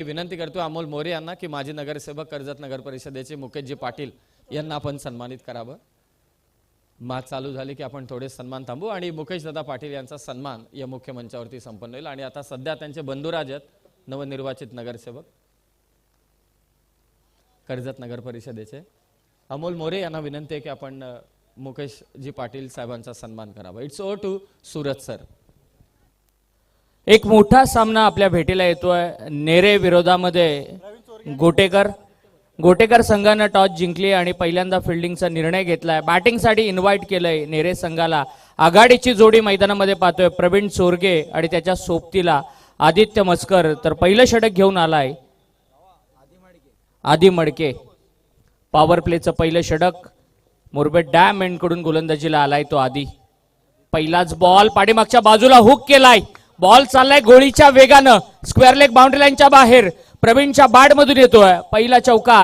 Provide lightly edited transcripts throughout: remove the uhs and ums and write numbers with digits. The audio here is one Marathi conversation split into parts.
विनंती करतो अमोल मोरे यांना की माजी नगरसेवक कर्जत नगर परिषदेचे मुकेशजी पाटील यांना आपण सन्मानित करावं। मात चालू झाली की आपण थोडे सन्मान थांबू आणि मुकेश दादा पाटील यांचा सन्मान या मुख्य मंचावरती संपन्न होईल। आणि आता सध्या त्यांचे बंधुराज आहेत नवनिर्वाचित नगरसेवक कर्जत नगर परिषदेचे अमोल मोरे यांना विनंती आहे की आपण मुकेशजी पाटील साहेबांचा सन्मान करावा। It's over to Suraj sir. एक मोठा सामना आपल्या भेटीला येतोय नेरे विरोधामध्ये गोटेकर संघाने टॉस जिंकली आणि पहिल्यांदा फिल्डिंगचा निर्णय घेतलाय। बॅटिंगसाठी इन्व्हाइट केलंय नेरे संघाला। आघाडीची जोडी मैदानामध्ये पाहतोय प्रवीण चोरगे आणि त्याच्या सोबतीला आदित्य मस्कर। तर पहिलं षटक घेऊन आलाय आदी मडके। पॉवर प्लेचं पहिलं षटक मुरबे डॅम एंड कडून गोलंदाजीला आलाय तो आदी। पहिलाच बॉल पाठीमागच्या बाजूला हुक केलाय। बॉल चाललाय गोळीच्या वेगानं स्क्वेअर लेग बाउंड्री लाईनच्या बाहेर प्रवीणच्या बॅट मधून येतोय पहिला चौका।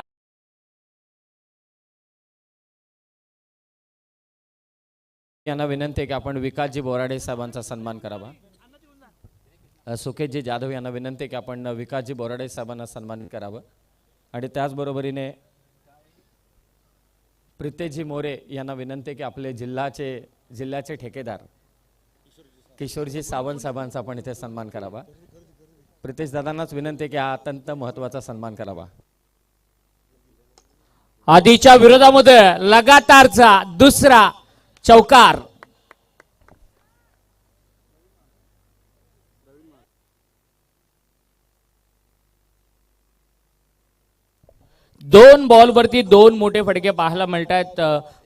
यांना विनंती आहे की आपण विकासजी बोराडे साहेबांचा सन्मान करावा। सुकेशजी जाधव यांना विनंती आहे की आपण विकासजी बोराडे साहेबांना सन्मानित करावं। आणि त्याचबरोबरीने प्रितेशजी मोरे यांना विनंती आहे की आपले जिल्ह्याचे ठेकेदार किशोरजी सावंत साहेबांचा आपण इथे सन्मान करावा। प्रितेश दादांनाच विनंती आहे की हा अत्यंत महत्त्वाचा सन्मान करावा। आधीच्या विरोधामध्ये लगातारचा दुसरा चौकार। दोन बॉलवरती दोन मोठे फटके पाहायला मिळतात।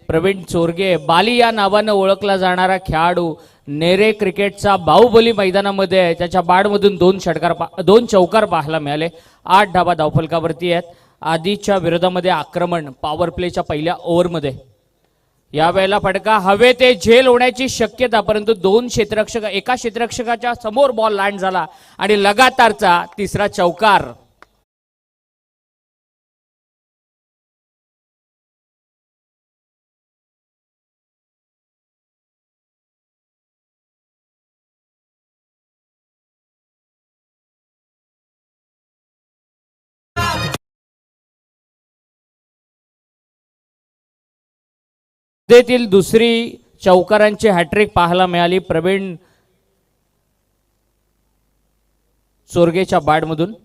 प्रवीण चोरगे बाली या नावानं ओळखला जाणारा खेळाडू नेरे क्रिकेटचा बाहुबली मैदानामध्ये त्याच्या बॅटमधून दोन चौकार पाहायला मिळाले। 8 धावा धावफलकावरती आहेत। आधीच्या विरोधामध्ये आक्रमण पॉवर प्लेच्या पहिल्या ओव्हरमध्ये यावेळेला फटका हवे ते झेल होण्याची शक्यता, परंतु एका क्षेत्ररक्षकाच्या समोर बॉल लँड झाला आणि लगातारचा तिसरा चौकार। स्पर्धेतील दुसरी चौकारांची हॅट्रिक पाहायला मिळाली प्रवीण चोरगेच्या बॅटमधून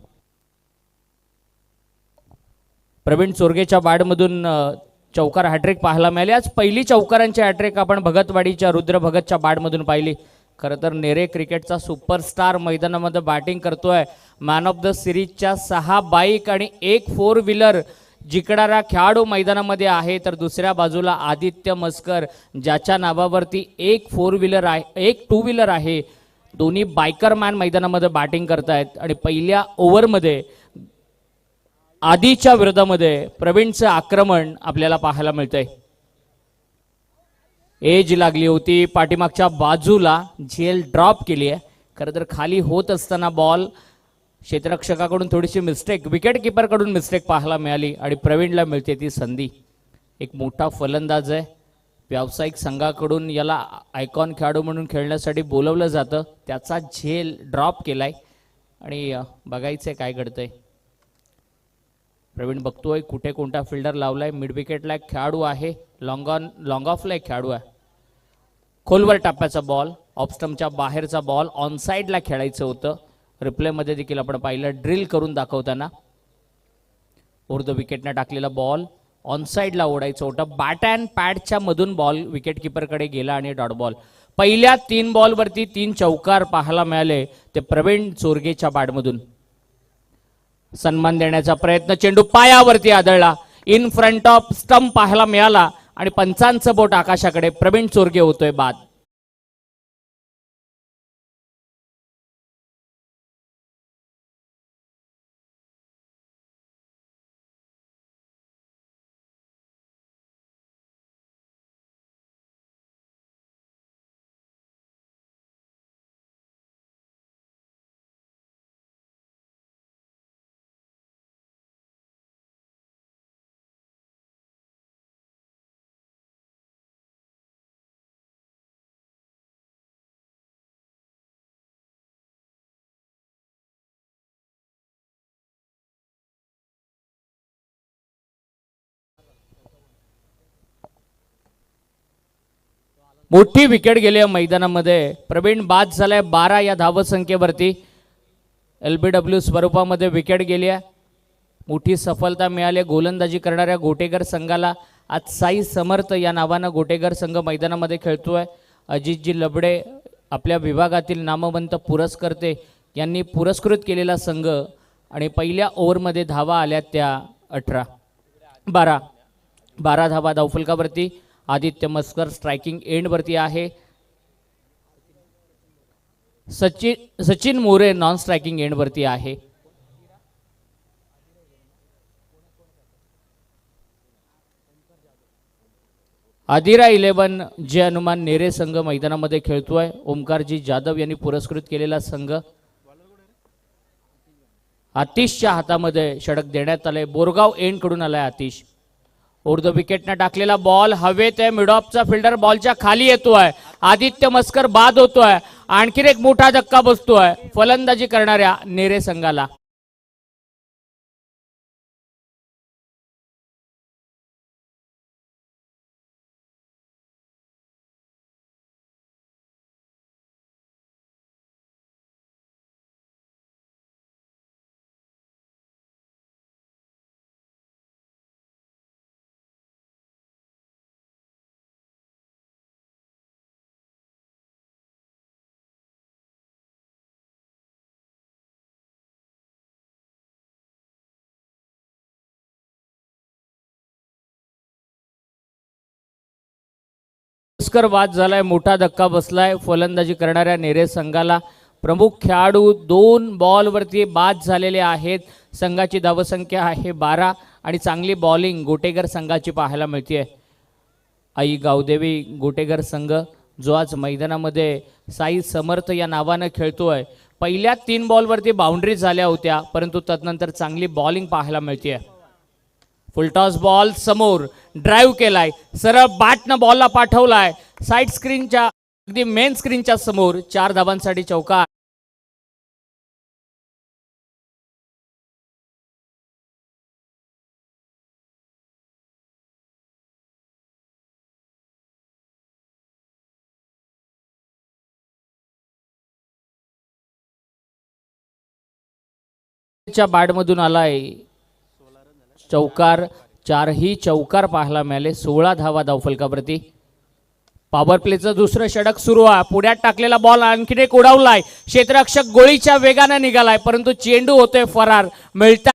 चौकार हॅट्रिक पाहायला मिळाली। आज पहिली चौकारांची हॅट्रिक आपण भगतवाडीच्या रुद्र भगतच्या बॅटमधून पाहिली। खरं तर नेरे क्रिकेटचा सुपरस्टार मैदानामध्ये बॅटिंग करतोय। मॅन ऑफ द सिरीजच्या 6 बाईक आणि 1 4 व्हीलर जिंकणारा खेळाडू मैदानामध्ये आहे। तर दुसऱ्या बाजूला आदित्य मस्कर ज्याच्या नावावरती 1 4 व्हीलर आहे 1 2 व्हीलर आहे। दोन्ही बायकर मॅन मैदानामध्ये बॅटिंग करतायत आणि पहिल्या ओव्हरमध्ये आधीच्या विरोधामध्ये प्रवीणचं आक्रमण आपल्याला पाहायला मिळतंय। एज लागली होती पाठीमागच्या बाजूला झेल ड्रॉप केली आहे। खरं तर खाली होत असताना बॉल क्षेत्ररक्षकाकडून थोडीशी मिस्टेक विकेट कीपरकडून मिस्टेक पाहायला मिळाली आणि प्रवीणला मिळते ती संधी। एक मोठा फलंदाज आहे। व्यावसायिक संघाकडून याला आयकॉन खेळाडू म्हणून खेळण्यासाठी बोलवलं जातं। त्याचा झेल ड्रॉप केलाय आणि बघायचंय काय घडतंय। प्रवीण बघतोय कुठे कोणता फिल्डर लावलाय। मिड विकेटला एक खेळाडू आहे। लॉंग ऑफला एक खेळाडू आहे। खोलवर टाप्याचा बॉल ऑफ स्टंपच्या बाहेरचा बॉल ऑन साइडला खेळायचं होतं। रिप्ले मध्ये देखील आपण पाहिलं ड्रिल करून दाखवताना ओव्हर द विकेटने टाकलेला बॉल ऑन साइडला ओढायचं होतं। बॅट अँड पॅडच्या मधून बॉल विकेट कीपरकडे गेला आणि डॉट बॉल। पहिल्या 3 बॉलवरती 3 चौकार पाहायला मिळाले ते प्रवीण चोरगेच्या बॅटमधून। सन्मान देण्याचा प्रयत्न चेंडू पायावरती आदळला इन फ्रंट ऑफ स्टंप पाहायला मिळाला आणि पंचांचं बोट आकाशाकडे प्रवीण चोरगे होतोय बाद। मोठी विकेट गेली या मैदानामध्ये. प्रवीण बाद झालाय 12 या धावसंख्येवरती. LBW स्वरूपामध्ये विकेट गेली आहे. मोठी सफलता मिळाली गोलंदाजी करणाऱ्या गोटेकर संघाला. आज साई समर्थ या नावानं गोटेकर संघ मैदानामध्ये खेळतोय. अजितजी लबडे आपल्या विभागातील नामवंत पुरस्कर्ते यांनी पुरस्कृत केलेला संघ आणि पहिल्या ओव्हरमध्ये धावा आल्या त्या 12 धावा धावफलकावरती. आदित्य मस्कर स्ट्रायकिंग एंडवरती आहे. सचिन मोरे नॉन स्ट्रायकिंग एंडवरती आहे. आदिरा 11 जे हनुमान नेरे संघ मैदानामध्ये खेळतोय. ओमकारजी जाधव यांनी पुरस्कृत केलेला संघ. आतिशच्या हातामध्ये षटक देण्यात आले. बोरगाव एंड कडून आलाय आतिश. उर्ध विकेटने टाकलेला बॉल हवेत आहे. मिड ऑफचा फिल्डर बॉलच्या खाली येतोय. आदित्य मस्कर बाद होतोय. आणखीन एक मोठा धक्का बसतोय फलंदाजी करणाऱ्या नेरे संघाला. बाद झालाय. मोठा धक्का बसलाय फलंदाजी करणाऱ्या नेरे संघाला. प्रमुख खेळाडू 2 बॉलवरती बाद झालेले आहेत. संघाची धावसंख्या आहे 12 आणि चांगली बॉलिंग गोटेगर संघाची पाहायला मिळते. आई गावदेवी गोटेगर संघ जो आज मैदानामध्ये साई समर्थ या नावानं खेळतोय. पहिल्या 3 बॉलवरती बाउंड्री झाल्या होत्या परंतु तदनंतर चांगली बॉलिंग पाहायला मिळते. फुलटॉस बॉल समोर ड्राईव्ह केलाय. सरळ बॅटनं बॉलला पाठवलाय साईड स्क्रीनच्या अगदी मेन स्क्रीनच्या समोर. 4 धावांसाठी चौकार. बॅटमधून आलाय चौकार. 4ही चौकार पाहायला मिळाले. 16 धावा धावफलकावरती. पॉवर प्लेचं दुसरं षटक सुरू आहे. पुढ्यात टाकलेला बॉल आणखीन एक उडवलाय. क्षेत्ररक्षक गोळीच्या वेगाने निघालाय परंतु चेंडू होतोय फरार. मिळता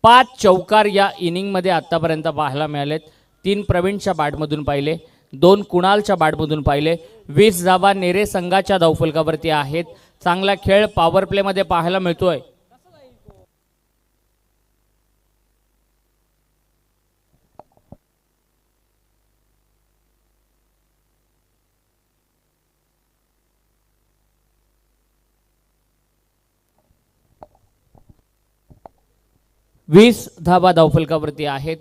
पाच चौकार या इनिंगमध्ये आतापर्यंत पाहायला मिळालेत. 3 प्रवीणच्या बॅटमधून पाहिले, 2 कुणालच्या बॅटमधून पाहिले. 20 धावा नेरे संघाच्या धावफलकावरती आहेत. चांगला खेळ पॉवर प्ले मध्ये पाहायला मिळतोय. वीस धावा धावफलकावरती आहेत.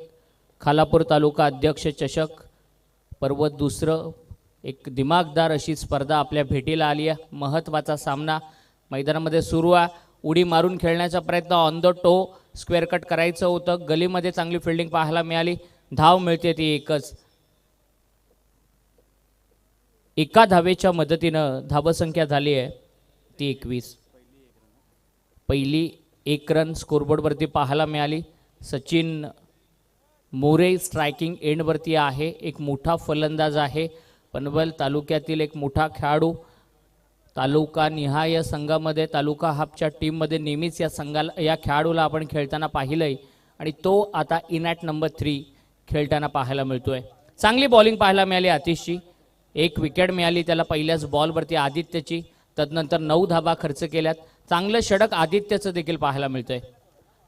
खालापूर तालुका अध्यक्ष चषक पर्व दुसरं एक दिमागदार अशी स्पर्धा आपल्या भेटीला आली आहे. महत्त्वाचा सामना मैदानामध्ये सुरू आहे. उडी मारून खेळण्याचा प्रयत्न on the toe square cut करायचं होतं. गलीमध्ये चांगली फिल्डिंग पाहायला मिळाली. धाव मिळते ती एकच. एका धावेच्या मदतीनं धावसंख्या झाली आहे ती 21. पहिली 1 रन स्कोरबोर्डवरती पाहायला मिळाली. सचिन मोरे स्ट्रायकिंग एंडवरती आहे. एक मोठा फलंदाज आहे. पनवेल तालुक्यातील एक मोठा खेळाडू. तालुका निहाय संघामध्ये तालुका हाफच्या टीममध्ये नेहमीच या खेळाडूला आपण खेळताना पाहिलंय आणि तो आता इनॅट नंबर 3 खेळताना पाहायला मिळतोय. चांगली बॉलिंग पाहायला मिळाली आतिशची. 1 विकेट मिळाली त्याला पहिल्याच बॉलवरती आदित्यची. तदनंतर 9 धावा खर्च केल्यात. चांगलं षटक आदित्यचं देखील पाहायला मिळतंय.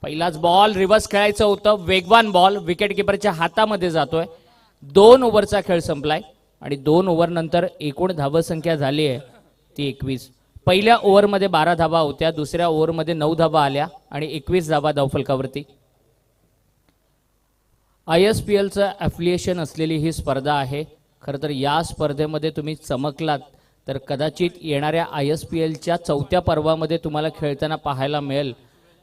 पहिलाच बॉल रिव्हर्स खेळायचं होतं. वेगवान बॉल विकेट किपरच्या हातामध्ये जातोय. 2 ओव्हरचा खेळ संपलाय आणि 2 ओव्हर नंतर एकूण धावसंख्या झाली आहे ती 21. पहिल्या ओव्हरमध्ये 12 धाबा होत्या, दुसऱ्या ओव्हरमध्ये 9 धाबा आल्या आणि 21 धाबा धावफलकावरती. ISPLचं ॲफिलिएशन असलेली ही स्पर्धा आहे. खरं तर या स्पर्धेमध्ये तुम्ही चमकलात तर कदाचित येणाऱ्या ISPLच्या 4थ्या पर्वामध्ये तुम्हाला खेळताना पाहायला मिळेल.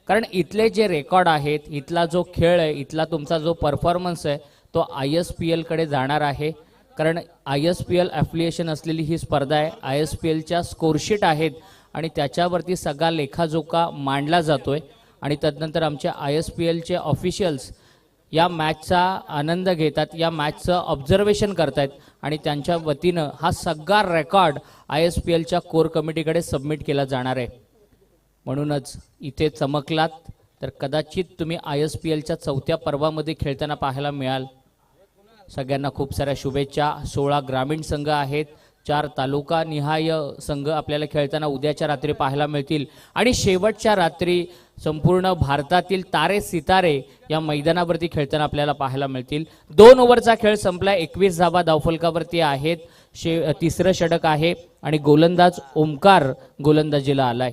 कारण इथले जे रेकॉर्ड आहेत, इथला जो खेळ आहे, इथला तुमचा जो परफॉर्मन्स आहे तो ISPLकडे जाणार आहे. कारण ISPL ॲफिलिएशन असलेली ही स्पर्धा आहे. ISPLच्या स्कोरशीट आहेत आणि त्याच्यावरती सगळा लेखाजोखा मांडला जातोय आणि तदनंतर आमचे ISPLचे ऑफिशियल्स या मॅचचा आनंद घेतात, या मॅचचं ऑब्झर्वेशन करतायत आणि त्यांच्या वतीनं हा सगळा रेकॉर्ड ISPLच्या कोर कमिटीकडे सबमिट केला जाणार आहे. म्हणूनच इथे चमकलात तर कदाचित तुम्ही ISPLच्या 4थ्या पर्वामध्ये खेळताना पाहायला मिळाल. सगळ्यांना खूप साऱ्या शुभेच्छा. 16 ग्रामीण संघ आहेत, 4 तालुका निहाय संघ आपल्याला खेळताना उद्याच्या रात्री पाहायला मिळतील आणि शेवटच्या रात्री संपूर्ण भारतातील तारे सितारे या मैदानावरती खेळताना आपल्याला पाहायला मिळतील. 2 ओव्हरचा खेळ संपला, 21 धाबा धावफलकावरती आहेत. तिसरं षटक आहे आणि गोलंदाज ओमकार गोलंदाजीला आलाय.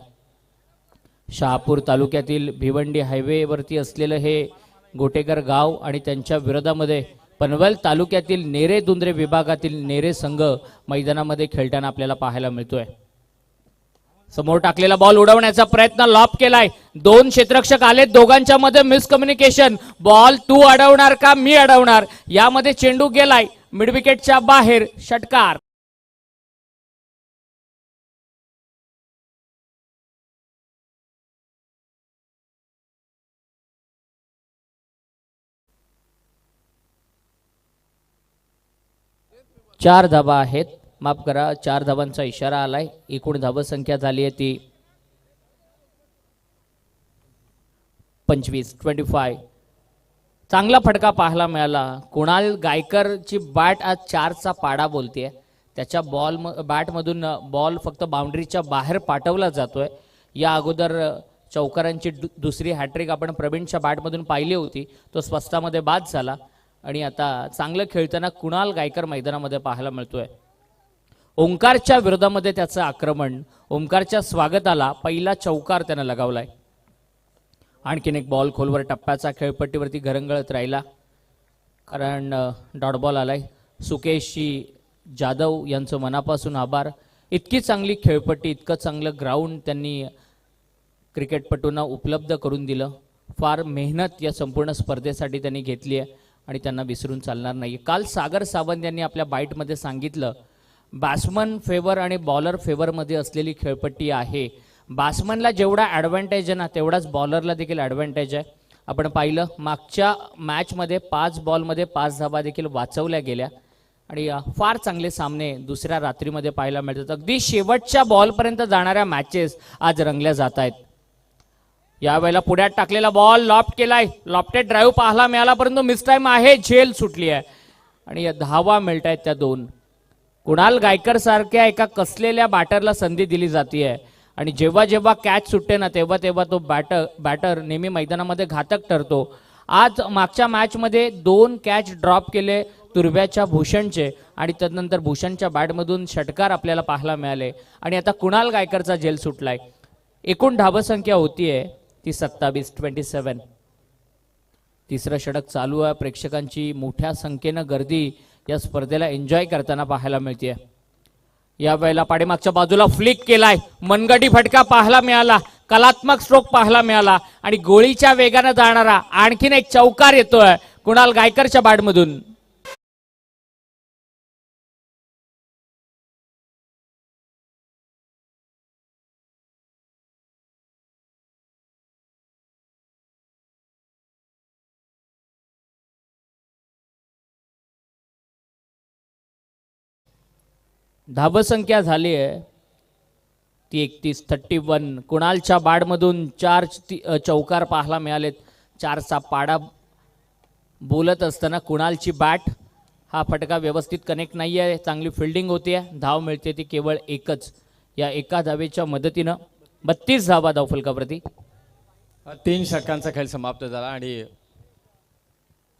शहापूर तालुक्यातील भिवंडी हायवेवरती असलेलं हे गोटेकर गाव आणि त्यांच्या विरोधामध्ये पनवेल तालुक्यातील नेरे दुंद्रे विभागातील नेरे संघ मैदानामध्ये खेळताना आपल्याला पाहायला मिळतोय. समोर टाकलेला बॉल उडवण्याचा प्रयत्न, लॉप केलाय. 2 क्षेत्ररक्षक आले, दोघांच्या मध्ये मिसकम्युनिकेशन. बॉल तू अडवणार का मी अडवणार, यामध्ये चेंडू गेलाय मिड विकेटच्या बाहेर. षटकार. चार धाबा आहेत, माफ करा, 4 धाबांचा इशारा आलाय. एकूण धाबा संख्या झाली आहे ती 25. चांगला फटका पाहायला मिळाला. कुणाल गायकरची बॅट आज 4चा पाडा बोलतेय. त्याच्या बॅटमधून बॉल फक्त बाउंड्रीच्या बाहेर पाठवला जातोय. या अगोदर चौकारांची दुसरी हॅट्रिक आपण प्रवीणच्या बॅटमधून पाहिली होती, तो स्वस्तामध्ये बाद झाला आणि आता चांगलं खेळताना कुणाल गायकर मैदानामध्ये पाहायला मिळतोय. ओंकारच्या विरोधामध्ये त्याचं आक्रमण. ओंकारच्या स्वागताला पहिला चौकार त्यानं लगावलाय. आणखीन एक बॉल खोलवर टप्प्याचा खेळपट्टीवरती घरंगळत राहिला कारण डॉट बॉल आलाय. सुकेशजी जाधव यांचं मनापासून आभार. इतकी चांगली खेळपट्टी, इतकं चांगलं ग्राउंड त्यांनी क्रिकेटपटूंना उपलब्ध करून दिलं. फार मेहनत या संपूर्ण स्पर्धेसाठी त्यांनी घेतली आहे आणि त्यांना विसरून चालणार नाही. काल सागर सावंत यांनी आपल्या बाईटमध्ये सांगितलं, बॅट्समन फेवर आणि बॉलर फेवरमध्ये असलेली खेळपट्टी आहे. बॅट्समनला जेवढा ॲडव्हान्टेज आहे ना, तेवढाच बॉलरला देखील ॲडव्हान्टेज आहे. आपण पाहिलं मागच्या मॅचमध्ये 5 बॉलमध्ये 5 धाबा देखील वाचवल्या गेल्या आणि फार चांगले सामने दुसऱ्या रात्रीमध्ये पाहायला मिळतात. अगदी शेवटच्या बॉलपर्यंत जाणाऱ्या मॅचेस आज रंगल्या जात आहेत. यावेळेला पुढ्यात टाकलेला बॉल लॉफ्ट केलाय. लॉफ्टेड ड्राईव्ह पाहायला मिळाला परंतु मिस टाइम आहे, झेल सुटली आहे आणि या धावा मिळत आहेत त्या 2. कुणाल गायकर सारख्या एका कसलेल्या बॅटरला संधी दिली जाते आणि जेव्हा जेव्हा कॅच सुटते ना, तेव्हा तेव्हा तो बॅटर नेहमी मैदानामध्ये घातक ठरतो. आज मागच्या मॅचमध्ये 2 कॅच ड्रॉप केले तुर्ब्याच्या भूषणचे आणि तदनंतर भूषणच्या बॅटमधून षटकार आपल्याला पाहायला मिळाले आणि आता कुणाल गायकरचा झेल सुटलाय. एकूण धावसंख्या होतीये ती 27. तिसरं षटक चालू आहे. प्रेक्षकांची मोठ्या संख्येनं गर्दी या स्पर्धेला एन्जॉय करताना पाहायला मिळते. यावेळेला पाठीमागच्या बाजूला फ्लिक केलाय, मनगटी फटका पाहायला मिळाला, कलात्मक स्ट्रोक पाहायला मिळाला आणि गोळीच्या वेगानं जाणारा आणखीन एक चौकार येतोय कुणाल गायकरच्या बॅटमधून. धाबसंख्या झाली आहे ती 31. कुणालच्या बॅटमधून 4 चौकार पाहायला मिळालेत. 4चा पाडा बोलत असताना कुणालची बॅट, हा फटका व्यवस्थित कनेक्ट नाही आहे. चांगली फिल्डिंग होते, धाव मिळते ती केवळ एकच. या एका धावेच्या मदतीनं 32 धावा धावफलकावरती. 3 षटकांचा खेळ समाप्त झाला आणि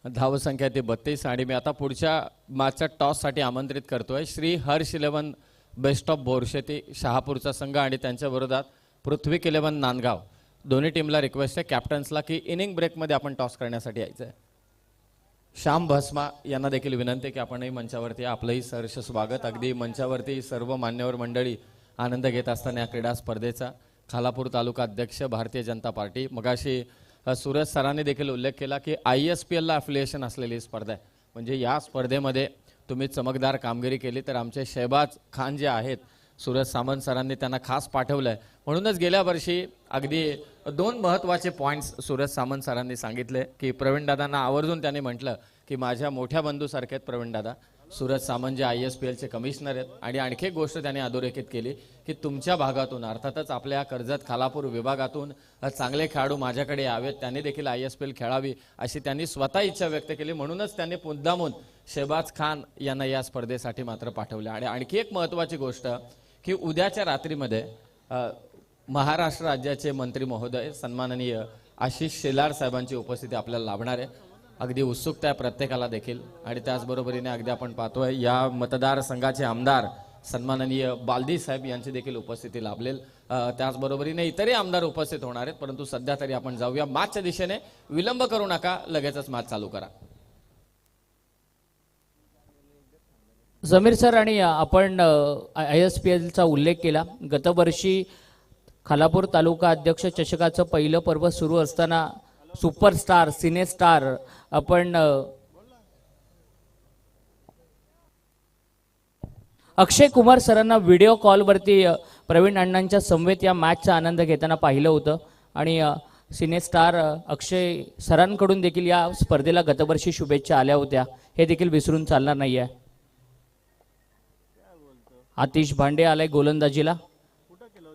धावसंख्या ती 32. आणि मी आता पुढच्या मॅचच्या टॉससाठी आमंत्रित करतोय श्री हर्ष 11 बेस्ट ऑफ बोरशेती शहापूरचा संघ आणि त्यांच्या विरोधात पृथ्वी इलेव्हन नांदगाव. दोन्ही टीमला रिक्वेस्ट आहे कॅप्टन्सला की इनिंग ब्रेकमध्ये आपण टॉस करण्यासाठी यायचं आहे. श्याम भस्मा यांना देखील विनंती आहे की आपणही मंचावरती या. आपलंही सहर्ष स्वागत. अगदी मंचावरती सर्व मान्यवर मंडळी आनंद घेत असताना या क्रीडा स्पर्धेचा. खालापूर तालुका अध्यक्ष भारतीय जनता पार्टी. मगाशी सूरज सरांनी देखील उल्लेख केला की ISPL ला अफिलिएशन असलेली स्पर्धा आहे. म्हणजे या स्पर्धेमध्ये तुम्ही चमकदार कामगिरी केली तर आमचे शहबाज खान जे आहेत सूरज सामंत सरांनी त्यांना खास पाठवलं आहे. म्हणूनच गेल्या वर्षी अगदी 2 महत्त्वाचे पॉईंट्स सूरज सामंत सरांनी सांगितले की प्रवीणदादांना आवर्जून त्यांनी म्हटलं की माझ्या मोठ्या बंधूसारखे आहेत प्रवीणदादा. सूरज सामंत जे ISPLचे कमिशनर आहेत. आणि आणखी एक गोष्ट त्यांनी अधोरेखित केली की तुमच्या भागातून अर्थातच आपल्या कर्जत खालापूर विभागातून चांगले खेळाडू माझ्याकडे यावेत, त्यांनी देखील ISPL खेळावी अशी त्यांनी स्वतः इच्छा व्यक्त केली. म्हणूनच त्यांनी मुद्दामून शहबाज खान यांना या स्पर्धेसाठी मात्र पाठवले. आणि आणखी एक महत्त्वाची गोष्ट की उद्याच्या रात्रीमध्ये महाराष्ट्र राज्याचे मंत्री महोदय सन्माननीय आशिष शेलार साहेबांची उपस्थिती आपल्याला लाभणार आहे. अगदी उत्सुकता आहे प्रत्येकाला देखील. आणि त्याचबरोबरीने अगदी आपण पाहतोय या मतदारसंघाचे आमदार सन्माननीय बालदी साहेब यांची देखील उपस्थिती लाभलेल. त्याचबरोबरीने इतरही आमदार उपस्थित होणार आहेत. परंतु सध्या तरी आपण जाऊया मॅचच्या दिशेने. विलंब करू नका, लगेचच मॅच चालू करा. जमीर सर, आणि आपण ISPLचा उल्लेख केला. गतवर्षी खालापूर तालुका अध्यक्ष चषकाचं पहिलं पर्व सुरू असताना सुपरस्टार सिनेस्टार आपण अक्षय कुमार सरांना व्हिडिओ कॉलवरती प्रवीण अण्णांच्या समवेत या मॅचचा आनंद घेताना पाहिलं होतं. आणि सिनेस्टार अक्षय सरांकडून देखील या स्पर्धेला गतवर्षी शुभेच्छा आल्या होत्या, हे देखील विसरून चालणार नाही आहे. आतिश भांडे आलाय गोलंदाजीला.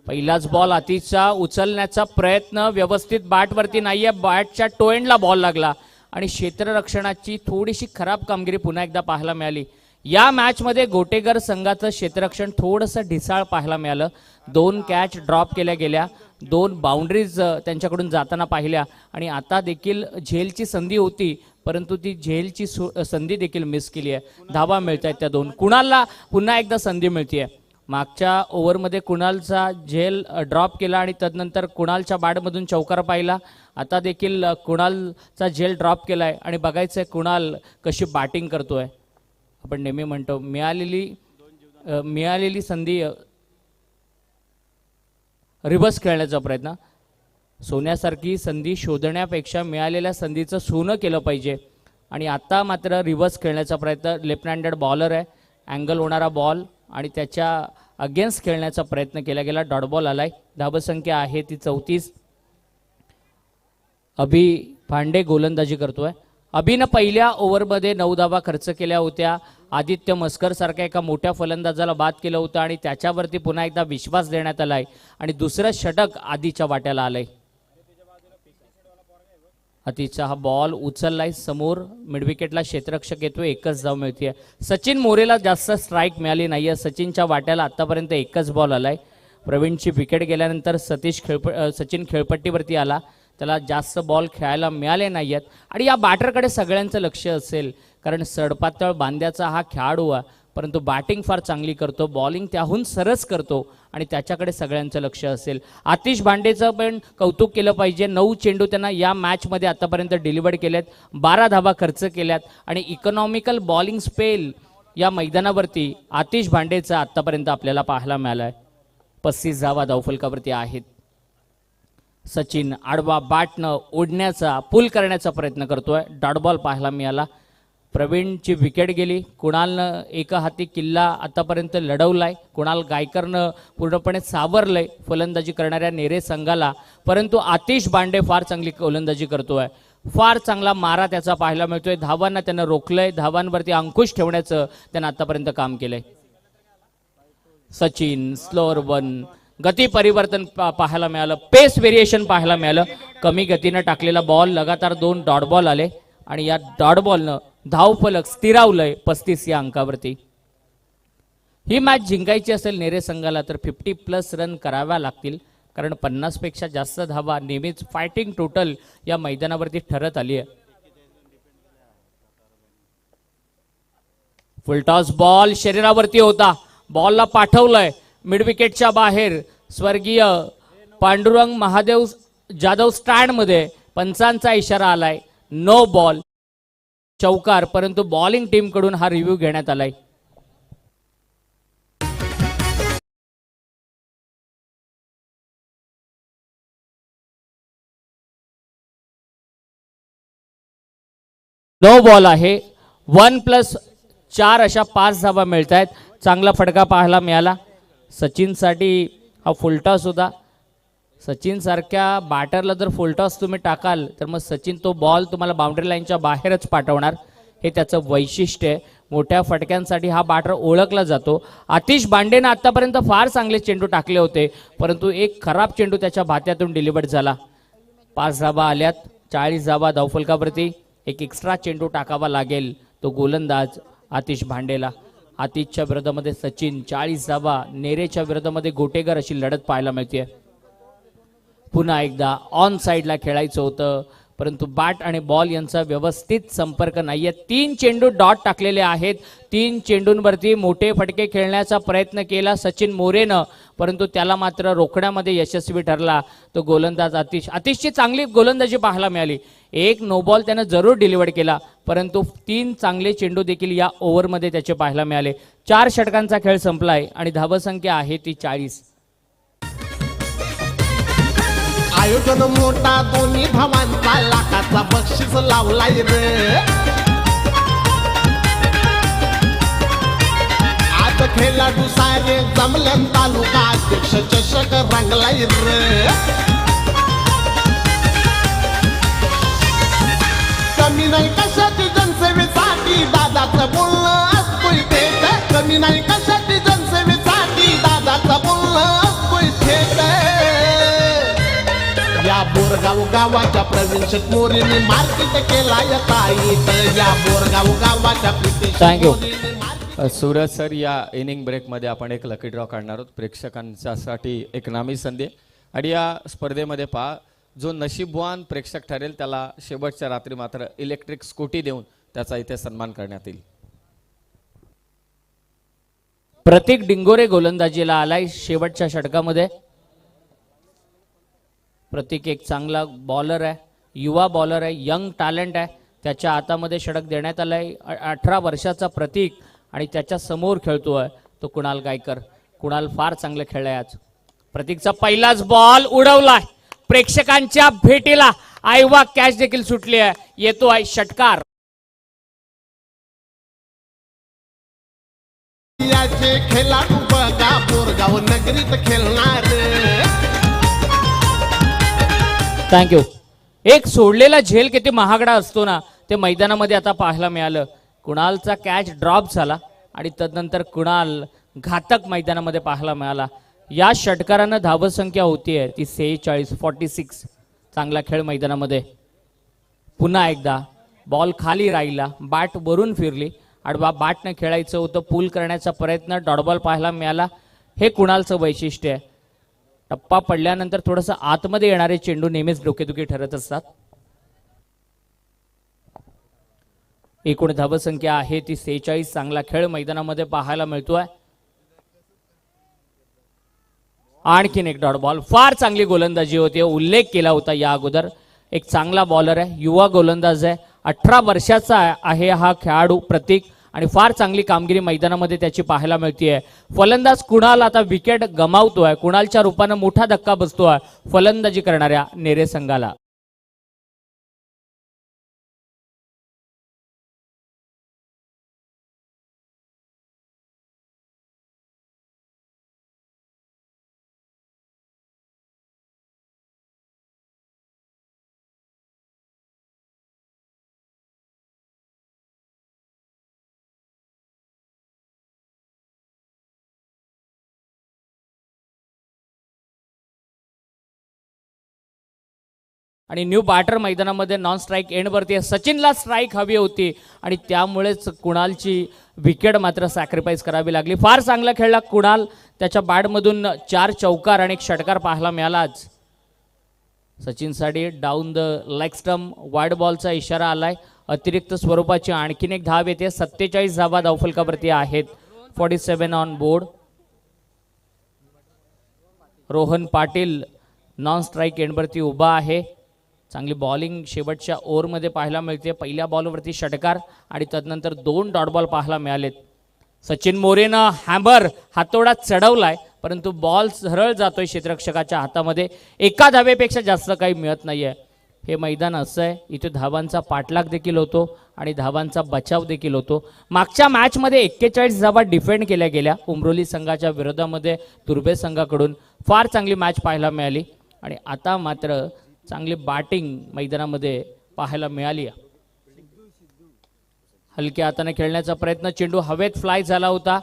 पहिलाच बॉल आतिशचा उचलण्याचा प्रयत्न व्यवस्थित बॅटवरती नाहीये. बॅटच्या टोएंडला बॉल लागला आणि क्षेत्ररक्षणाची थोडीशी खराब कामगिरी पुन्हा एकदा पाहायला मिळाली. या मॅचमध्ये गोटेगर संघाचं क्षेत्ररक्षण थोडंसं ढिसाळ पाहायला मिळालं. 2 कॅच ड्रॉप केल्या गेल्या, 2 बाउंड्रीज त्यांच्याकडून जाताना पाहिल्या. आणि आता देखील झेलची संधी होती, परंतु ती झेलची संधी देखील मिस केली आहे. धावा मिळत आहेत त्या 2. कुणालला पुन्हा एकदा संधी मिळते. मागच्या ओव्हरमध्ये कुणालचा झेल ड्रॉप केला आणि तदनंतर कुणालच्या बॅटमधून चौकार पाहिला. आता देखील कुणालचा झेल ड्रॉप केलाय आणि बघायचंय कुणाल कशी बॅटिंग करतोय. आपण नेहमी म्हणतो मिळालेली संधी रिव्हर्स खेळण्याचा प्रयत्न. सोन्यासारखी संधी शोधण्यापेक्षा मिळालेल्या संधीचं सोनं केलं पाहिजे. आणि आता मात्र रिव्हर्स खेळण्याचा प्रयत्न. लेफ्ट हँडेड बॉलर आहे, अँगल होणारा बॉल आणि त्याच्या अगेन्स्ट खेळण्याचा प्रयत्न केला गेला. डॉट बॉल आलाय. धावसंख्या आहे ती 34. अभि भांडे गोलंदाजी करतोय. अभिनं पहिल्या ओव्हरमध्ये 9 धावा खर्च केल्या होत्या. आदित्य मस्कर सारख्या एका मोठ्या फलंदाजाला बाद केलं होतं आणि त्याच्यावरती पुन्हा एकदा विश्वास देण्यात आलाय आणि दुसरं षटक आदिच्या वाट्याला आलंय. आतिशचा हा बॉल उचललाय समोर. मिडविकेटला क्षेत्ररक्षक येतोय. 1च धाव मिळते. सचिन मोरेला जास्त स्ट्राईक मिळाली नाहीये. सचिनच्या वाट्याला आतापर्यंत 1च बॉल आलाय. प्रवीणची विकेट गेल्यानंतर सचिन खेळपट्टीवरती आला. त्याला जास्त बॉल खेळायला मिळाले नाही आहेत. आणि या बॅटरकडे सगळ्यांचं लक्ष असेल, कारण सडपातळ बांध्याचा हा खेळाडू आहे, परंतु बॅटिंग फार चांगली करतो, बॉलिंग त्याहून सरस करतो आणि त्याच्याकडे सगळ्यांचं लक्ष असेल. आतिश भांडेचं पण कौतुक केलं पाहिजे. 9 चेंडू त्यांना या मॅचमध्ये आतापर्यंत डिलिव्हर्ड केलेत, 12 धावा खर्च केल्यात आणि इकॉनॉमिकल बॉलिंग स्पेल या मैदानावरती आतिश भांडेचा आतापर्यंत आपल्याला पाहायला मिळालाय. 35 धावा धावफलकावरती आहेत. सचिन आडवा बॅटनं ओढण्याचा पुल करण्याचा प्रयत्न करतोय. डॉट बॉल पाहायला मिळाला. प्रवीणची विकेट गेली. कुणालनं एका हाती किल्ला आतापर्यंत लढवलाय. कुणाल गायकरनं पूर्णपणे सावरलंय फलंदाजी करणाऱ्या नेरे संघाला, परंतु आतिश भांडे फार चांगली गोलंदाजी करतोय. फार चांगला मारा त्याचा पाहायला मिळतोय. धावांना त्यानं रोखलंय. धावांवरती अंकुश ठेवण्याचं त्यानं आतापर्यंत काम केलंय. सचिन स्लोअर 1. गती परिवर्तन पाहायला मिळालं. पेस व्हेरिएशन पाहायला मिळालं. कमी गतीनं टाकलेला बॉल, लगातार 2 डॉट बॉल आले आणि या डॉट बॉलनं धावफलक स्थिरावलंय 35 या अंकावरती. ही मॅच जिंकायची असेल नेरे संघाला तर 50+ रन कराव्या लागतील, कारण 50 पेक्षा जास्त धावा नेहमीच फायटिंग टोटल या मैदानावरती ठरत आली आहे. फुलटॉस बॉल शरीरावरती होता. बॉलला पाठवलंय मिड विकेटच्या बाहेर. स्वर्गीय पांडुरंग महादेव जाधव स्टँड मध्ये पंचांचा इशारा आलाय, नो बॉल, चौकार. परंतु बॉलिंग टीम कडून हा रिव्ह्यू घेण्यात आलाय. नो बॉल आहे. 1+4 अशा 5 धावा मिळत आहेत. चांगला फटका पाहायला मिळाला. सचिनसाठी हा फुलटॉस होता. सचिन सारख्या बॅटरला जर फुलटॉस तुम्ही टाकाल तर मग सचिन तो बॉल तुम्हाला बाउंड्री लाईनच्या बाहेरच पाठवणार. हे त्याचं वैशिष्ट्य आहे. मोठ्या फटक्यांसाठी हा बॅटर ओळखला जातो. आतिश बांडेनं आतापर्यंत फार चांगले चेंडू टाकले होते, परंतु एक खराब चेंडू त्याच्या भात्यातून डिलिव्हर्ड झाला. 5 धावा आल्यात. 40 धावा धावफलकावरती. एक एक्स्ट्रा चेंडू टाकावा लागेल तो गोलंदाज आतिश भांडेला. आतिशच्या विरोधामध्ये सचिन. 40 धावा. नेरेच्या विरोधामध्ये गोटेगर अशी लढत पाहायला मिळते. पुन्हा एकदा ऑन साईडला खेळायचं होतं, परंतु बॅट आणि बॉल यांचा व्यवस्थित संपर्क नाहीये. 3 चेंडू डॉट टाकलेले आहेत. 3 चेंडूंवरती मोठे फटके खेळण्याचा प्रयत्न केला सचिन मोरेनं, परंतु त्याला मात्र रोखण्यामध्ये यशस्वी ठरला तो गोलंदाज आतिश. आतिशची चांगली गोलंदाजी पाहायला मिळाली. एक नो बॉल त्यानं जरूर डिलिव्हर केला, परंतु 3 चांगले चेंडू देखील या ओव्हरमध्ये त्याचे पाहायला मिळाले. 4 षटकांचा खेळ संपलाय आणि धावसंख्या आहे ती 40. आयोजन मोठा दोन्ही भावांचा लाखाचा बक्षीस लावलाय रे. आज खेळाडू सारे जमले तालुका अध्यक्ष चषक रंगलाय रे. कमी नाही कशाची जनसेवेसाठी दादाचं बोलणं असतोय थेट. कमी नाही कशाची जनसेवेसाठी दादाचं बोलणं असतोय थेट. या बोरगाव गावाच्या प्रवीण शेटमोरीने मार्केट केला या बोरगाव गावाच्या थँक्यू. सूरज सर, या इनिंग ब्रेकमध्ये आपण एक लकी ड्रॉ काढणार आहोत प्रेक्षकांच्यासाठी. एक नामी संधी आणि या स्पर्धेमध्ये पहा, जो नशीबवान प्रेक्षक ठरेल त्याला शेवटच्या रात्री मात्र इलेक्ट्रिक स्कूटी देऊन त्याचा इथे सन्मान करण्यात येईल. प्रतीक डिंगोरे गोलंदाजीला आलाय शेवटच्या षटकामध्ये. प्रतीक एक चांगला बॉलर आहे, युवा बॉलर आहे, यंग टॅलेंट आहे. त्याच्या हातामध्ये षटक देण्यात आलंय. 18 वर्षाचा प्रतीक आणि त्याच्या समोर खेळतोय तो कुणाल गायकर. कुणाल फार चांगलं खेळलाय आज. प्रतीकचा पहिलाच बॉल उडवलाय प्रेक्षकांच्या भेटीला. आयवा कॅच देखील सुटली आहे. येतो आहे षटकार. खेळाडू बघा बोरगाव नगरीत खेळणार. थँक्यू. एक सोडलेला झेल किती महागडा असतो ना, ते मैदानामध्ये आता पाहायला मिळालं. कुणालचा कॅच ड्रॉप झाला आणि तदनंतर कुणाल घातक मैदानामध्ये पाहायला मिळाला. या षटकारानं धावसंख्या होतीये ती 46. चांगला खेळ मैदानामध्ये. पुन्हा एकदा बॉल खाली राहिला, बॅट वरून फिरली. आडवा बॅटनं खेळायचं होतं, पूल करण्याचा प्रयत्न, डॉट बॉल पाहायला मिळाला. हे कुणालचं वैशिष्ट्य आहे. टप्पा पडल्यानंतर थोडंसं आतमध्ये येणारे चेंडू नेहमीच डोकेदुखी ठरत असतात. एकूण धावसंख्या आहे ती 46. चांगला खेळ मैदानामध्ये पाहायला मिळतोय. आणखीन एक डॉट बॉल. फार चांगली गोलंदाजी होती, उल्लेख केला होता या अगोदर. एक चांगला बॉलर आहे, युवा गोलंदाज आहे. 18 वर्षाचा आहे हा खेळाडू प्रतीक आणि फार चांगली कामगिरी मैदानामध्ये त्याची पाहायला मिळते. फलंदाज कुणाल आता विकेट गमावतोय. कुणालच्या रूपानं मोठा धक्का बसतोय फलंदाजी करणाऱ्या नेरे संघाला. आणि न्यू बॅटर मैदानामध्ये नॉन स्ट्राईक एंडवरती आहे. सचिनला स्ट्राईक हवी होती आणि त्यामुळेच कुणालची विकेट मात्र सॅक्रिफाईस करावी लागली. फार चांगला खेळला कुणाल. त्याच्या बॅटमधून 4 चौकार आणि 1 षटकार पाहायला मिळाला आज. सचिनसाठी down the leg stump wide बॉलचा इशारा आलाय. अतिरिक्त स्वरूपाची आणखीन एक धाव येते. 47 धावा धावफलकावरती आहेत. 47 on board. Rohan Patil non strike एंडवरती उभा आहे. चांगली बॉलिंग शेवटच्या ओव्हरमध्ये पाहायला मिळते. पहिल्या बॉलवरती षटकार आणि तदनंतर 2 डॉट बॉल पाहायला मिळालेत. सचिन मोरेनं हॅमर हातोडा चढवलाय परंतु बॉल सरळ जातोय क्षेत्ररक्षकाच्या हातामध्ये. एका धावेपेक्षा जास्त काही मिळत नाहीये. हे मैदान असं आहे, इथे धावांचा पाठलाग देखील होतो आणि धावांचा बचाव देखील होतो. मागच्या मॅचमध्ये 41 धावा डिफेंड केल्या गेल्या उमरोली संघाच्या विरोधामध्ये. तुर्भे संघाकडून फार चांगली मॅच पाहायला मिळाली आणि आता मात्र चांगली बॅटिंग मैदानामध्ये पाहायला मिळाली. हलक्या हाताने खेळण्याचा प्रयत्न, चेंडू हवेत फ्लाय झाला होता.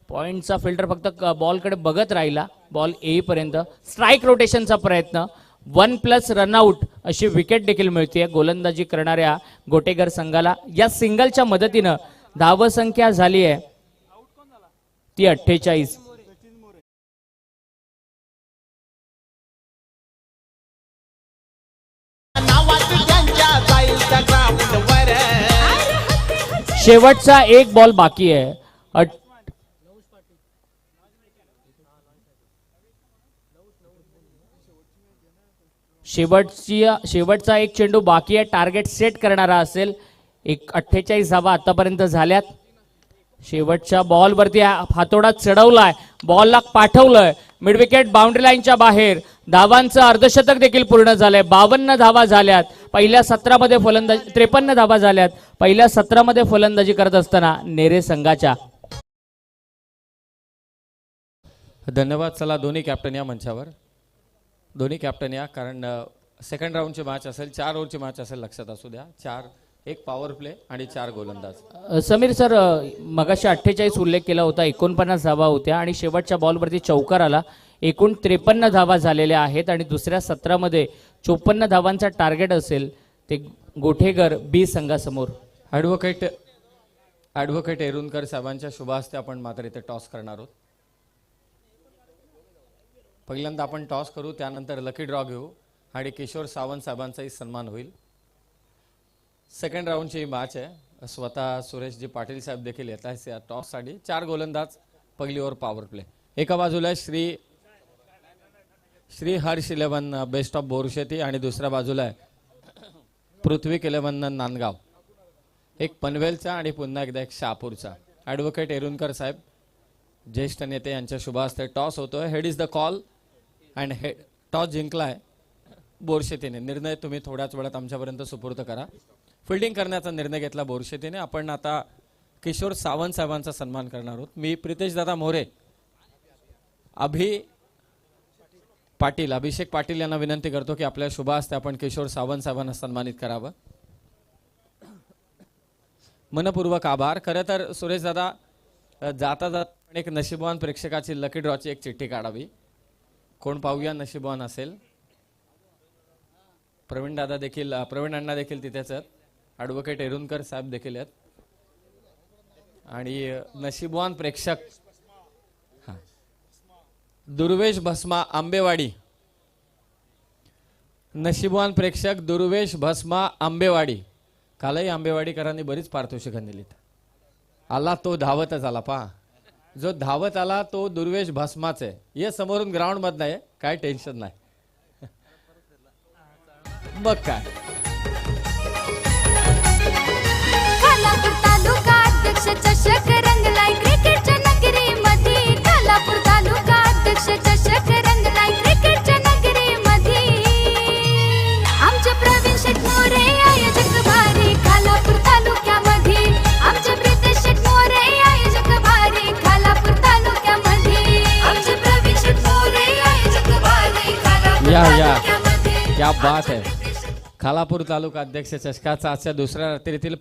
पॉइंटचा फिल्डर फक्त बॉलकडे बघत राहिला बॉल येईपर्यंत. स्ट्राईक रोटेशनचा प्रयत्न, 1+ रनआउट अशी विकेट देखील मिळते गोलंदाजी करणाऱ्या गोटेगर संघाला. या सिंगलच्या मदतीनं धावसंख्या झाली आहे ती 48. नावात त्यांच्या जाईल त्या ग्राउंडवर. शेवटचा एक बॉल बाकी आहे. शेवटचा एक चेंडू बाकी आहे. टार्गेट सेट करणारा असेल. 48 धावा आतापर्यंत झाल्यात. शेवटच्या बॉलवरती हातोडा चढवलाय, बॉलला पाठवलंय मिड विकेट बाउंड्री लाईनच्या बाहेर. धावांचं अर्धशतक देखील पूर्ण झालंय. 52 धावा झाल्यात पहिल्या 17मध्ये फलंदाजी. 53 धावा झाल्यात पहिल्या 17मध्ये फलंदाजी करत असताना नेरे संघाच्या. धन्यवाद. चला दोन्ही कॅप्टन या मंचावर. दोन्ही कॅप्टन या, कारण सेकंड राऊंडची मॅच असेल, 4 ओव्हरची मॅच असेल, लक्षात असू द्या. 1 पॉवर प्ले आणि 4 गोलंदाज. समीर सर, मगाशी 48 उल्लेख केला होता. 49 धावा होत्या आणि शेवटच्या बॉलवरती चौकार आला. एकूण 53 धावा झालेल्या आहेत आणि दुसऱ्या 17मध्ये 54 धावांचा टार्गेट असेल ते गोठेगर बी संघासमोर. ॲडव्होकेट एरुणकर साहेबांच्या शुभ हस्ते आपण मात्र इथे टॉस करणार आहोत. पहिल्यांदा आपण टॉस करू, त्यानंतर लकी ड्रॉ घेऊ आणि किशोर सावंत साहेबांचाही सन्मान होईल. सेकंड राऊंडची मॅच आहे. स्वतः सुरेशजी पाटील साहेब देखील येत आहेत या टॉससाठी. 4 गोलंदाज, पहिली ओव्हर पॉवर प्ले. एका बाजूला श्री हर्ष 11 बेस्ट ऑफ बोरशेती आणि दुसऱ्या बाजूला आहे पृथ्वी 11 नांदगाव. एक पनवेलचा आणि पुन्हा एकदा एक शहापूरचा. ॲडव्होकेट एरुणकर साहेब ज्येष्ठ नेते यांच्या शुभ हस्ते टॉस होतोय. Head is the call and toss जिंकलाय बोरशेतीने. निर्णय तुम्ही थोड्याच वेळात आमच्यापर्यंत सुपूर्द करा. फिल्डिंग करण्याचा निर्णय घेतला बोरशेतीने. आपण आता किशोर सावंत साहेबांचा सन्मान करणार आहोत. मी प्रितेश दादा मोरे, अभिषेक पाटील यांना विनंती करतो की आपल्या शुभ हस्ते आपण किशोर सावंत साहेबांना सन्मानित करावं. मनपूर्वक आभार. खरं तर सुरेश दादा, जाता जाता एक नशीबवान प्रेक्षकाची लकी ड्रॉची एक चिठ्ठी काढावी. कोण पाहूया नशीबवान असेल. प्रवीण अण्णा देखील तिथेच आहेत. ॲडव्होकेट एरुणकर साहेब देखील आहेत आणि नशीबवान प्रेक्षक दुर्वेश भस्मा आंबेवाडी. नशीबवान प्रेक्षक दुर्वेश भस्मा आंबेवाडी. कालही आंबेवाडीकरांनी बरीच पारितोषिक दिलीत. आला तो धावतच आला. पहा, जो धावत आला तो दुर्वेश भस्माच आहे. ये समोरून ग्राउंड मधनं आहे, काय टेन्शन नाही. बघ काय खालापूर तालुका अध्यक्ष चषक रंगलाय क्रिकेटच्या नगरीमध्ये. खालापूर तालुका अध्यक्ष चषक रंगलाय क्रिकेटच्या नगरीमध्ये. आमचे प्रवीण शेठ मोरे आयोजक भारी खालापूर तालुक्यामध्ये. आमचे प्रितेश शेठ मोरे आयोजक भारी खालापूर तालुक्यामध्ये. आमचे प्रवीण शेठ मोरे आयोजक भारी खालापूर तालुक्यामध्ये. क्या बात है. खालापूर तालुका अध्यक्ष चषकाचा आजच्या दुसऱ्या रात्रीतील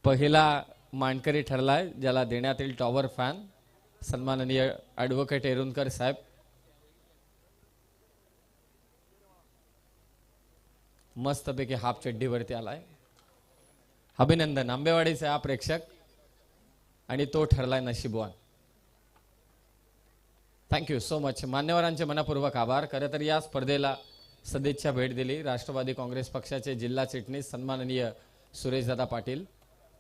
पहिला मानकरी ठरलाय, ज्याला देण्यात येईल टॉवर फॅन. सन्माननीय ॲडव्होकेट एरुणकर साहेब. मस्तपैकी हाफ चड्डीवरती आलाय. अभिनंदन. आंबेवाडीचा हा प्रेक्षक आणि तो ठरलाय नशीबवान. Thank you so much. मान्यवरांचे मनपूर्वक आभार. खरं तर या स्पर्धेला सदिच्छा भेट दिली राष्ट्रवादी काँग्रेस पक्षाचे जिल्हा चिटणीस सन्माननीय सुरेशदादा पाटील,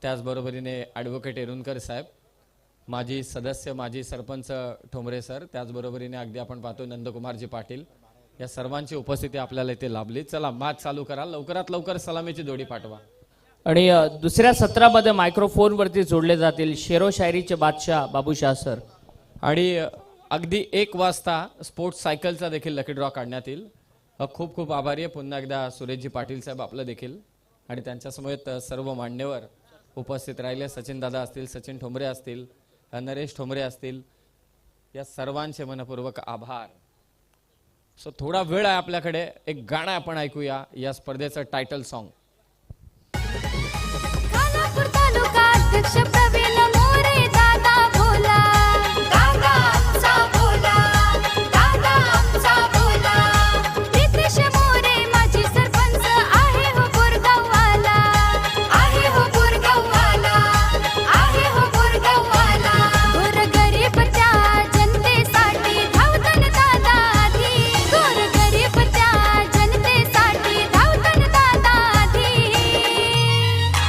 त्याचबरोबरीने ॲडव्होकेट एरुणकर साहेब, माजी सदस्य माजी सरपंच ठोंबरे सर, त्याचबरोबरीने अगदी आपण पाहतो नंदकुमारजी पाटील, या सर्वांची उपस्थिती आपल्याला इथे लाभली. चला मॅच चालू करा, लवकरात लवकर सलामीची जोडी पाठवा. आणि दुसऱ्या सत्रामध्ये मायक्रोफोन वरती जोडले जातील शेरो शायरीचे बादशाह बाबूशाह सर. आणि अगदी 1 वाजता स्पोर्ट्स सायकलचा देखील लकी ड्रॉ काढण्यात येईल. खूप खूप आभारी आहे पुन्हा एकदा सुरेशजी पाटील साहेब आपलं देखील, आणि त्यांच्यासमवेत सर्व मान्यवर उपस्थित राहिले. सचिन दादा असतील, सचिन ठोंबरे असतील, नरेश ठोंबरे असतील, या सर्वांचे मनपूर्वक आभार. सो थोडा वेळ आहे आपल्याकडे, एक गाणं आपण ऐकूया या स्पर्धेचं टायटल सॉन्ग. खालापूर तालुका अध्यक्ष प्रवीण मोरे दादा भोला, दादा आमचा भोला, दादा आमचा भोला. प्रितेश मोरे माजी सरपंच आहे हो बोरगाववाला, आहे हो बोरगाववाला, आहे हो बोरगाववाला. गोरगरीब त्या जनतेसाठी धावतन दादा आधी, गोरगरीब त्या जनतेसाठी धावतन दादा आधी.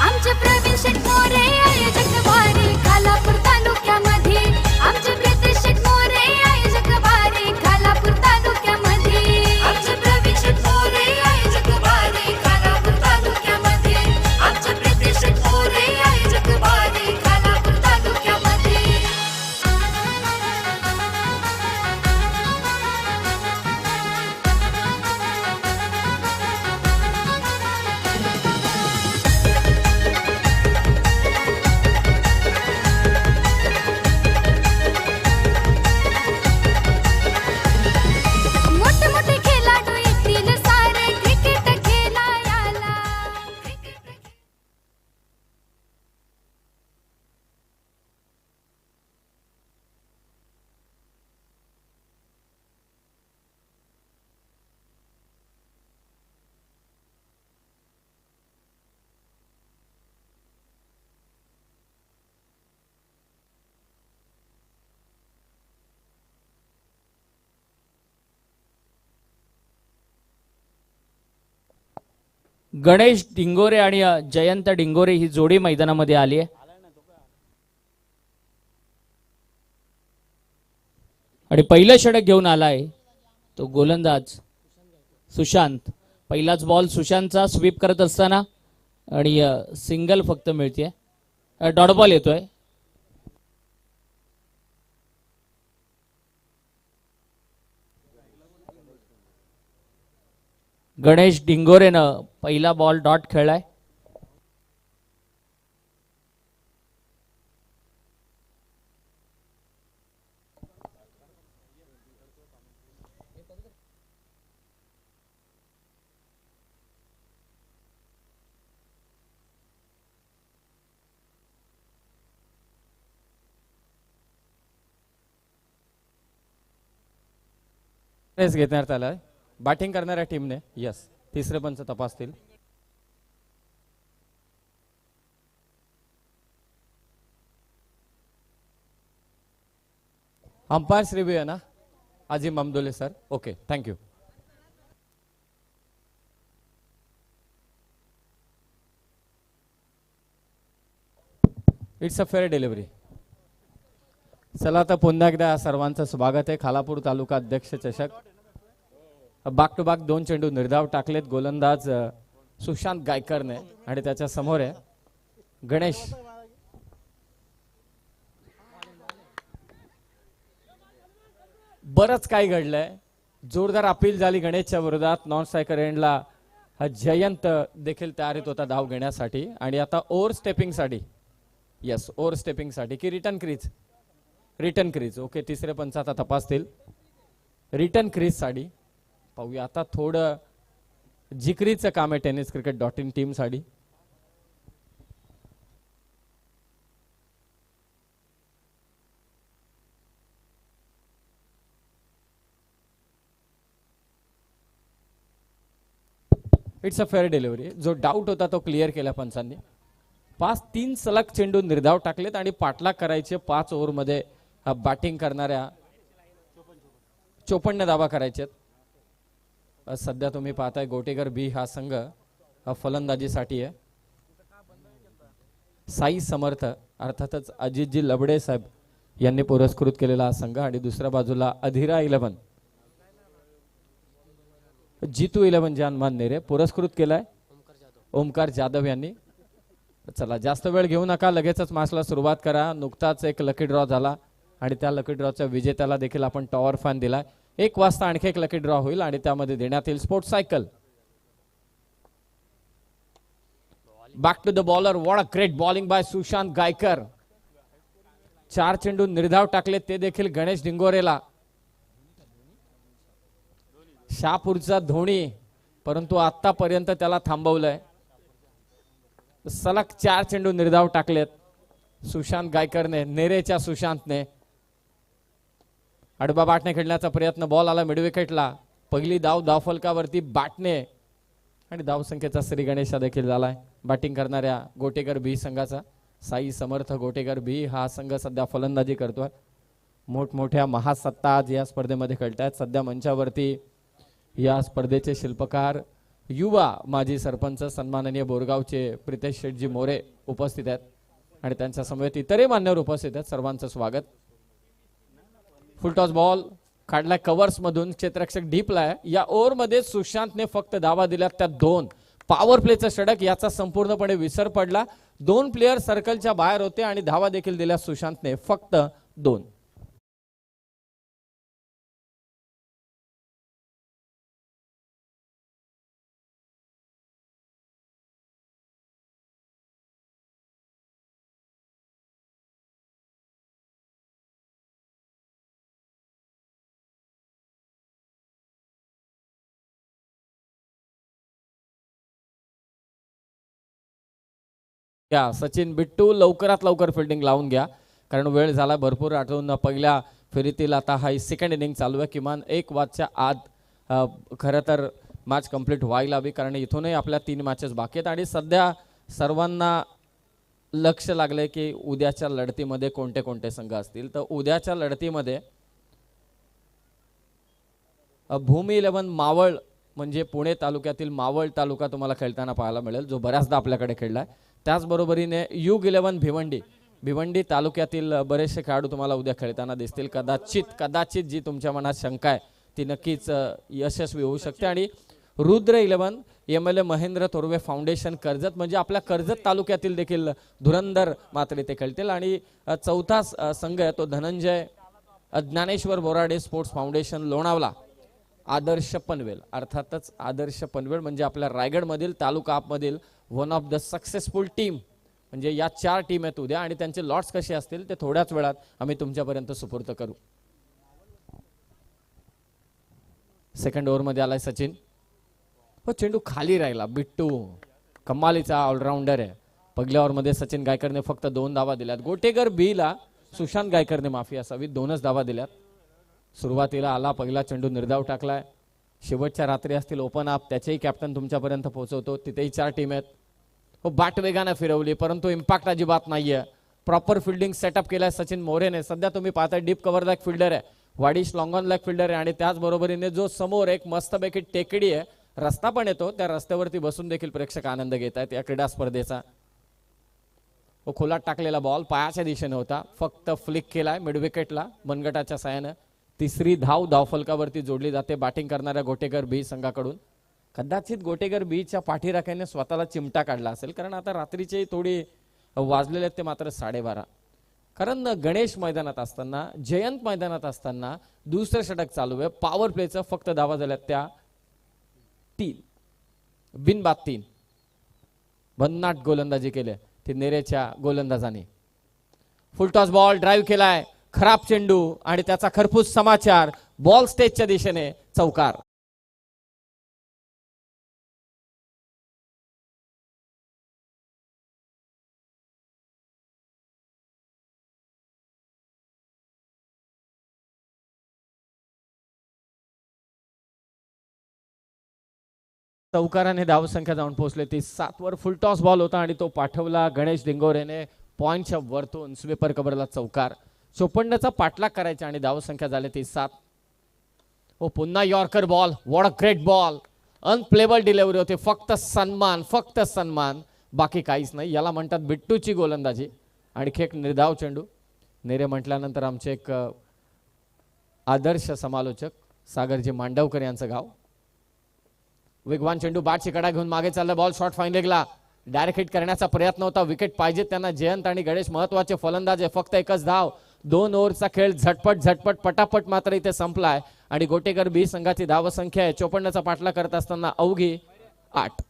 आमचे प्रवीण शेठ मोरे आयोजक भारी खालापूर तालुक्यामध्ये, आमचे प्रितेश शेठ मोरे आयोजक भारी खालापूर तालुक्यामध्ये, आमचे प्रवीण शेठ मोरे आयोजक भारी खालापूर तालुक्यामध्ये, आमचे प्रितेश शेठ मोरे आयोजक भारी खालापूर तालुक्यामध्ये. मोठे मोठे खेळाडू येतील सारे क्रिकेट खेळायला. गणेश डिंगोरे आणि जयंत डिंगोरे ही जोडी मैदानामध्ये आली आहे. आणि पहिलं षटक घेऊन आलाय तो गोलंदाज सुशांत. पहिलाच बॉल सुशांतचा स्वीप करत असताना आणि सिंगल फक्त मिळते, डॉट बॉल येतोय. गणेश डिंगोरेनं पहिला बॉल डॉट खेळलाय. रेस घेण्यात आलाय बॅटिंग करणाऱ्या टीमने. यस, तिसरे पंच तपासतील. अंपायर रिव्ह्यू आहे ना Ajim Amdole sir. Okay, thank you. It's a fair delivery. चला आता पुन्हा एकदा सर्वांचं स्वागत आहे. खालापूर तालुका अध्यक्ष चषक बॅक टू बॅक 2 चेंडू निर्धाव टाकलेत गोलंदाज सुशांत गायकरने, आणि त्याच्या समोर आहे गणेश. बरंच काही घडलंय. जोरदार अपील झाली गणेशच्या विरोधात. नॉन स्ट्रायकर एंडला जयंत देखील तयारीत होता धाव घेण्यासाठी, आणि आता ओव्हर स्टेपिंग साठी. यस, ओव्हर स्टेपिंग साठी की return crease. Return crease. Okay, तिसरे पंच आता तपासतील. रिटर्न क्रीज साठी पाहूया आता. थोडं जिकरीचं काम आहे tenniscricket.in टीम साठी. It's a fair delivery. जो डाऊट होता तो क्लिअर केला पंचांनी. 3 सलग चेंडू निर्धाव टाकलेत आणि पाठलाग करायचे 5 ओव्हरमध्ये बॅटिंग करणाऱ्या 54 धावा करायचे. सध्या तुम्ही पाहताय गोटेकर बी हा संघ फलंदाजीसाठी आहे. साई समर्थ अर्थातच अजितजी लबडे साहेब यांनी पुरस्कृत केलेला हा संघ आणि दुसऱ्या बाजूला अधिरा 11 जितू 11 जानमान नेरे पुरस्कृत केलाय ओमकार जाधव यांनी. चला जास्त वेळ घेऊ नका, लगेचच मॅचला सुरुवात करा. नुकताच एक लकी ड्रॉ झाला आणि त्या लकी ड्रॉच्या विजेत्याला देखील आपण टॉवर फॅन दिलाय. 1 वाजता आणखी एक लकी ड्रॉ होईल आणि त्यामध्ये देण्यात येईल sports cycle. Back to the bowler. What a great bowling by Sushant Gaikar. 4 चेंडू निर्धाव टाकले ते देखील गणेश डिंगोरेला. शहापूरचा धोनी, परंतु आतापर्यंत त्याला थांबवलंय. सलग 4 चेंडू निर्धाव टाकलेत सुशांत गायकरने, नेरेच्या सुशांतने. आडबा बॅटने खेळण्याचा प्रयत्न, बॉल आला मिड विकेटला. पहिली धाव फलकावरती बॅटने आणि धावसंख्येचा श्री गणेशा देखील झालाय. बॅटिंग करणाऱ्या गोटेकर बी संघाचा साई समर्थ गोटेकर बी हा संघ सध्या फलंदाजी करतोय. मोठमोठ्या महासत्ता आज या स्पर्धेमध्ये खेळतायत. सध्या मंचावरती या स्पर्धेचे शिल्पकार युवा माजी सरपंच सन्माननीय बोरगावचे प्रितेश शेटजी मोरे उपस्थित आहेत आणि त्यांच्या समवेत इतरही मान्यवर उपस्थित आहेत. सर्वांचं स्वागत. फुलटॉस बॉल काढलाय कव्हर्स मधून, क्षेत्ररक्षक डीपलाय. या ओव्हरमध्ये सुशांतने फक्त धावा दिल्या त्या 2. पॉवर प्लेचं षटक, याचा संपूर्णपणे विसर पडला. 2 प्लेयर सर्कलच्या बाहेर होते आणि धावा देखील दिल्या सुशांतने फक्त 2. या सचिन बिट्टू लवकरात लवकर फिल्डिंग लावून घ्या, कारण वेळ झाला भरपूर. आठवून पहिल्या फेरीतील आता हा सेकंड इनिंग चालू आहे. किमान 1 वाजच्या आत खरं तर मॅच कंप्लीट व्हायला हवी, कारण इथूनही आपल्या 3 मॅचेस बाकी आहेत आणि सध्या सर्वांना लक्ष लागले की उद्याच्या लढतीमध्ये कोणते कोणते संघ असतील. तर उद्याच्या लढतीमध्ये भूमी 11 मावळ म्हणजे पुणे तालुक्यातील मावळ तालुका तुम्हाला खेळताना पाहायला मिळेल, जो बऱ्याचदा आपल्याकडे खेळलाय. त्याचबरोबरीने युग 11 भिवंडी तालुक्यातील बरेचसे खेळाडू तुम्हाला उद्या खेळताना दिसतील. कदाचित जी तुमच्या मनात शंका आहे ती नक्कीच यशस्वी होऊ शकते. आणि रुद्र 11 MLA महेंद्र तोरवे फाउंडेशन कर्जत, म्हणजे आपल्या कर्जत तालुक्यातील देखील धुरंधर मात्र ते खेळतील. आणि चौथा संघ आहे तो धनंजय ज्ञानेश्वर बोराडे स्पोर्ट्स फाउंडेशन लोणावळा. आदर्श पनवेल, अर्थातच आदर्श पनवेल म्हणजे आपल्या रायगडमधील तालुका आपमधील one of the successful team. म्हणजे या 4 टीम आहेत उद्या आणि त्यांचे लॉट्स कसे असतील ते थोड्याच वेळात आम्ही तुमच्यापर्यंत सुपूर्द करू. सेकंड ओव्हरमध्ये आलाय सचिन. हो, चेंडू खाली राहिला. बिट्टू कमालीचा ऑलराऊंडर आहे. पहिल्या ओव्हरमध्ये सचिन गायकरने फक्त 2 धावा दिल्यात. गोटेकर बी ला सुशांत गायकरने माफी असावी 2च धावा दिल्यात. सुरुवातीला आला पहिला चेंडू निर्धाव टाकलाय. शेवटच्या रात्री असतील ओपन अप, त्याचेही कॅप्टन तुमच्यापर्यंत पोहोचवतो. तिथेही 4 टीम आहेत. हो, बॅट वेगानं फिरवली परंतु इम्पॅक्ट अजिबात नाहीये. प्रॉपर फिल्डिंग सेटअप केलाय सचिन मोरेने. सध्या तुम्ही पाहताय डीप कव्हर लॅग फिल्डर आहे, वाडिश लॉंग ऑन लॅग फिल्डर आहे आणि त्याचबरोबरीने जो समोर एक मस्तपैकी टेकडी आहे, रस्ता पण येतो, त्या रस्त्यावरती बसून देखील प्रेक्षक आनंद घेत आहेत या क्रीडा स्पर्धेचा. हो, खोलात टाकलेला बॉल पायाच्या दिशेने होता, फक्त फ्लिक केलाय मिड विकेटला मनगटाच्या साहाय्याने. 3री धावफलकावरती जोडली जाते बॅटिंग करणाऱ्या गोटेकर बी संघाकडून. कदाचित गोटेकर बीच्या पाठीराख्याने स्वतःला चिमटा काढला असेल, कारण आता रात्रीचे थोडी वाजलेले आहेत ते मात्र 12:30. कारण गणेश मैदानात असताना, जयंत मैदानात असताना दुसरं षटक चालू आहे. पॉवर प्लेचं फक्त धावा झाल्यात त्या 3, बिनबाद 3. भन्नाट गोलंदाजी केली ती नेरेच्या गोलंदाजाने. फुलटॉस बॉल ड्राईव्ह केलाय, खराब चेंडू आणि त्याचा खरपूस समाचार. बॉल स्टेजच्या दिशेने चौकार. चौकाराने धावसंख्या जाऊन पोहोचले ती 7 वर. फुलटॉस बॉल होता आणि तो पाठवला गणेश डिंगोरेने पॉइंटच्या वरतून स्वीपर कव्हरला चौकार. 54चा पाठलाग करायचा आणि धावसंख्या झाली ती 7. हो, पुन्हा yorker ball. What a great ball. Unplayable delivery होते. फक्त सन्मान, बाकी काहीच नाही. याला म्हणतात बिट्टूची गोलंदाजी. आणखी एक निर्धाव चेंडू. नेरे म्हटल्यानंतर आमचे एक आदर्श समालोचक सागरजी मांडवकर यांचं गाव. वेगवान चेंडू बाटची कडा घेऊन मागे चालला, बॉल शॉर्ट फाईन लेगला डायरेक्ट हिट करण्याचा प्रयत्न होता. विकेट पाहिजे त्यांना. जयंत आणि गणेश महत्वाचे फलंदाज आहे. फक्त एकच धाव. 2 ओव्हरचा खेळ झटपट झटपट पटापट मात्र इथे संपलाय आणि गोटेकर बी संघाची धावसंख्या आहे 54चा पाठला करत असताना अवघी 8.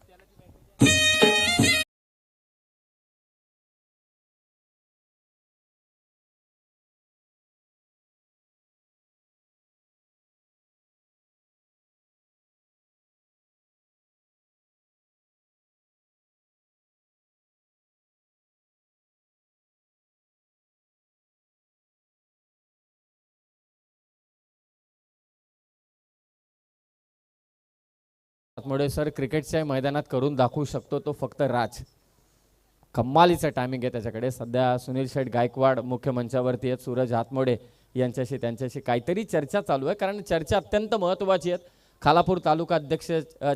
मुळे सर क्रिकेटच्या मैदानात करून दाखवू शकतो तो फक्त राज. कमालीचं टायमिंग आहे त्याच्याकडे. सध्या सुनील शेठ गायकवाड मुख्य मंचावरती आहेत. सूरज हातमोडे यांच्याशी त्यांच्याशी काहीतरी चर्चा चालू आहे, कारण चर्चा अत्यंत महत्त्वाची आहेत. खालापूर तालुका अध्यक्ष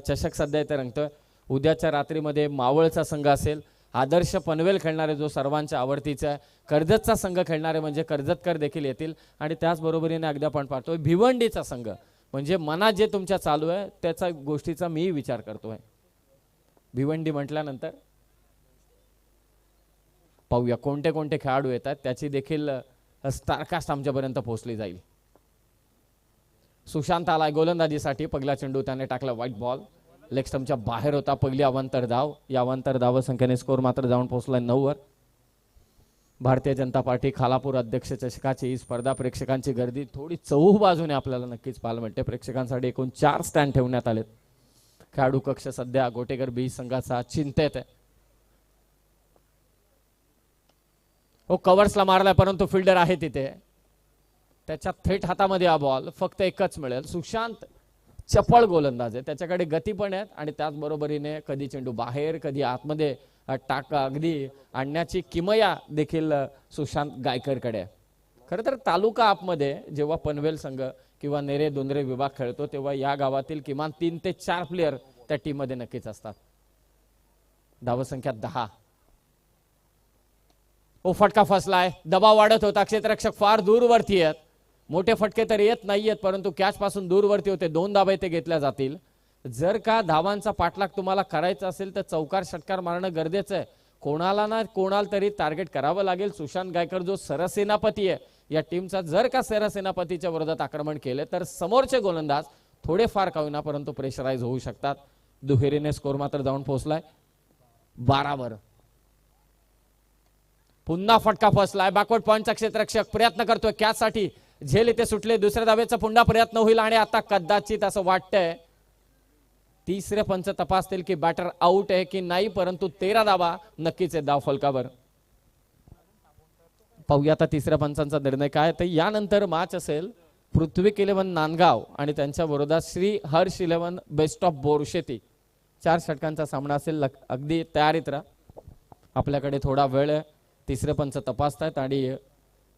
चषक सध्या इथे रंगतोय. उद्याच्या रात्रीमध्ये मावळचा संघ असेल. आदर्श पनवेल खेळणारे जो सर्वांच्या आवडतीचा आहे. कर्जतचा संघ खेळणारे म्हणजे कर्जतकर देखील येतील आणि त्याचबरोबरीने अगदी आपण पाहतोय भिवंडीचा संघ. म्हणजे मनात जे तुमच्या चालू आहे त्याचा गोष्टीचा मी विचार करतोय. भिवंडी म्हटल्यानंतर पाहूया कोणते कोणते खेळाडू येतात, त्याची देखील स्टारकास्ट आमच्यापर्यंत पोहोचली जाईल. सुशांत आलाय गोलंदाजीसाठी. पहिला चेंडू त्याने टाकला व्हाईट बॉल. लेग स्टंपच्या बाहेर होता. पहिली अवांतर धाव. या अवांतर धाव संख्येने स्कोर मात्र जाऊन पोहोचलाय 9 वर. भारतीय जनता पार्टी खालापूर अध्यक्ष चषकाची ही स्पर्धा प्रेक्षकांची गर्दी थोडी चहू बाजूने आपल्याला नक्कीच पाहायला मिळते. प्रेक्षकांसाठी एकूण 4 स्टँड ठेवण्यात आलेत. खेळाडू कक्ष सध्या गोटेकर बी संघाचा चिंतेत आहे. हो कव्हर्सला मारलाय परंतु फिल्डर आहे तिथे. त्याच्या थेट हातामध्ये हा बॉल. फक्त एकच मिळेल. सुशांत चपळ गोलंदाज आहे. त्याच्याकडे गती पण आहे आणि त्याचबरोबरीने कधी चेंडू बाहेर कधी आतमध्ये टाका अगदी आणण्याची किमया देखील सुशांत गायकरकडे आहे. खरं तर तालुका आपमध्ये जेव्हा पनवेल संघ किंवा नेरे दोंदरे विभाग खेळतो तेव्हा या गावातील किमान 3 ते 4 प्लेयर त्या टीम मध्ये नक्कीच असतात. धावसंख्या 10. ओ फटका फसलाय. दबाव वाढत होता. क्षेत्ररक्षक फार दूरवरती आहेत. मोठे फटके तर येत नाहीयेत परंतु कॅच पासून दूरवरती होते. 2 धावा ते घेतल्या जातील. जर का धावांचा पाठलाग तुम्हाला करायचा असेल तर चौकार षटकार मारणं गरजेचं आहे. कोणाला ना कोणाला तरी टार्गेट करावं लागेल. सुशांत गायकर जो सरसेनापती आहे या टीमचा, जर का सरसेनापतीच्या विरोधात आक्रमण केले तर समोरचे गोलंदाज थोडेफार का होईना परंतु प्रेशराईज होऊ शकतात. दुहेरीने स्कोर मात्र जाऊन पोहोचलाय 12 वर. पुन्हा फटका फसलाय. बॅकवर्ड पॉइंटचा क्षेत्ररक्षक प्रयत्न करतोय कॅच साठी. झेल इथे सुटले. दुसऱ्या धावेचा पुन्हा प्रयत्न होईल आणि आता कदाचित असं वाटतंय तिसरे पंच तपासतील की बॅटर आउट आहे की नाही, परंतु 13 धावा नक्कीच आहे धाव फलकावर. पाहूया आता तिसऱ्या पंचांचा निर्णय काय. तर यानंतर मॅच असेल पृथ्वी 11 नांदगाव आणि त्यांच्या विरोधात श्री हर्ष 11 बेस्ट ऑफ बोरशेती. 4 षटकांचा सामना असेल. अगदी तयारीत राहा. आपल्याकडे थोडा वेळ आहे. तिसरे पंच तपासतायत आणि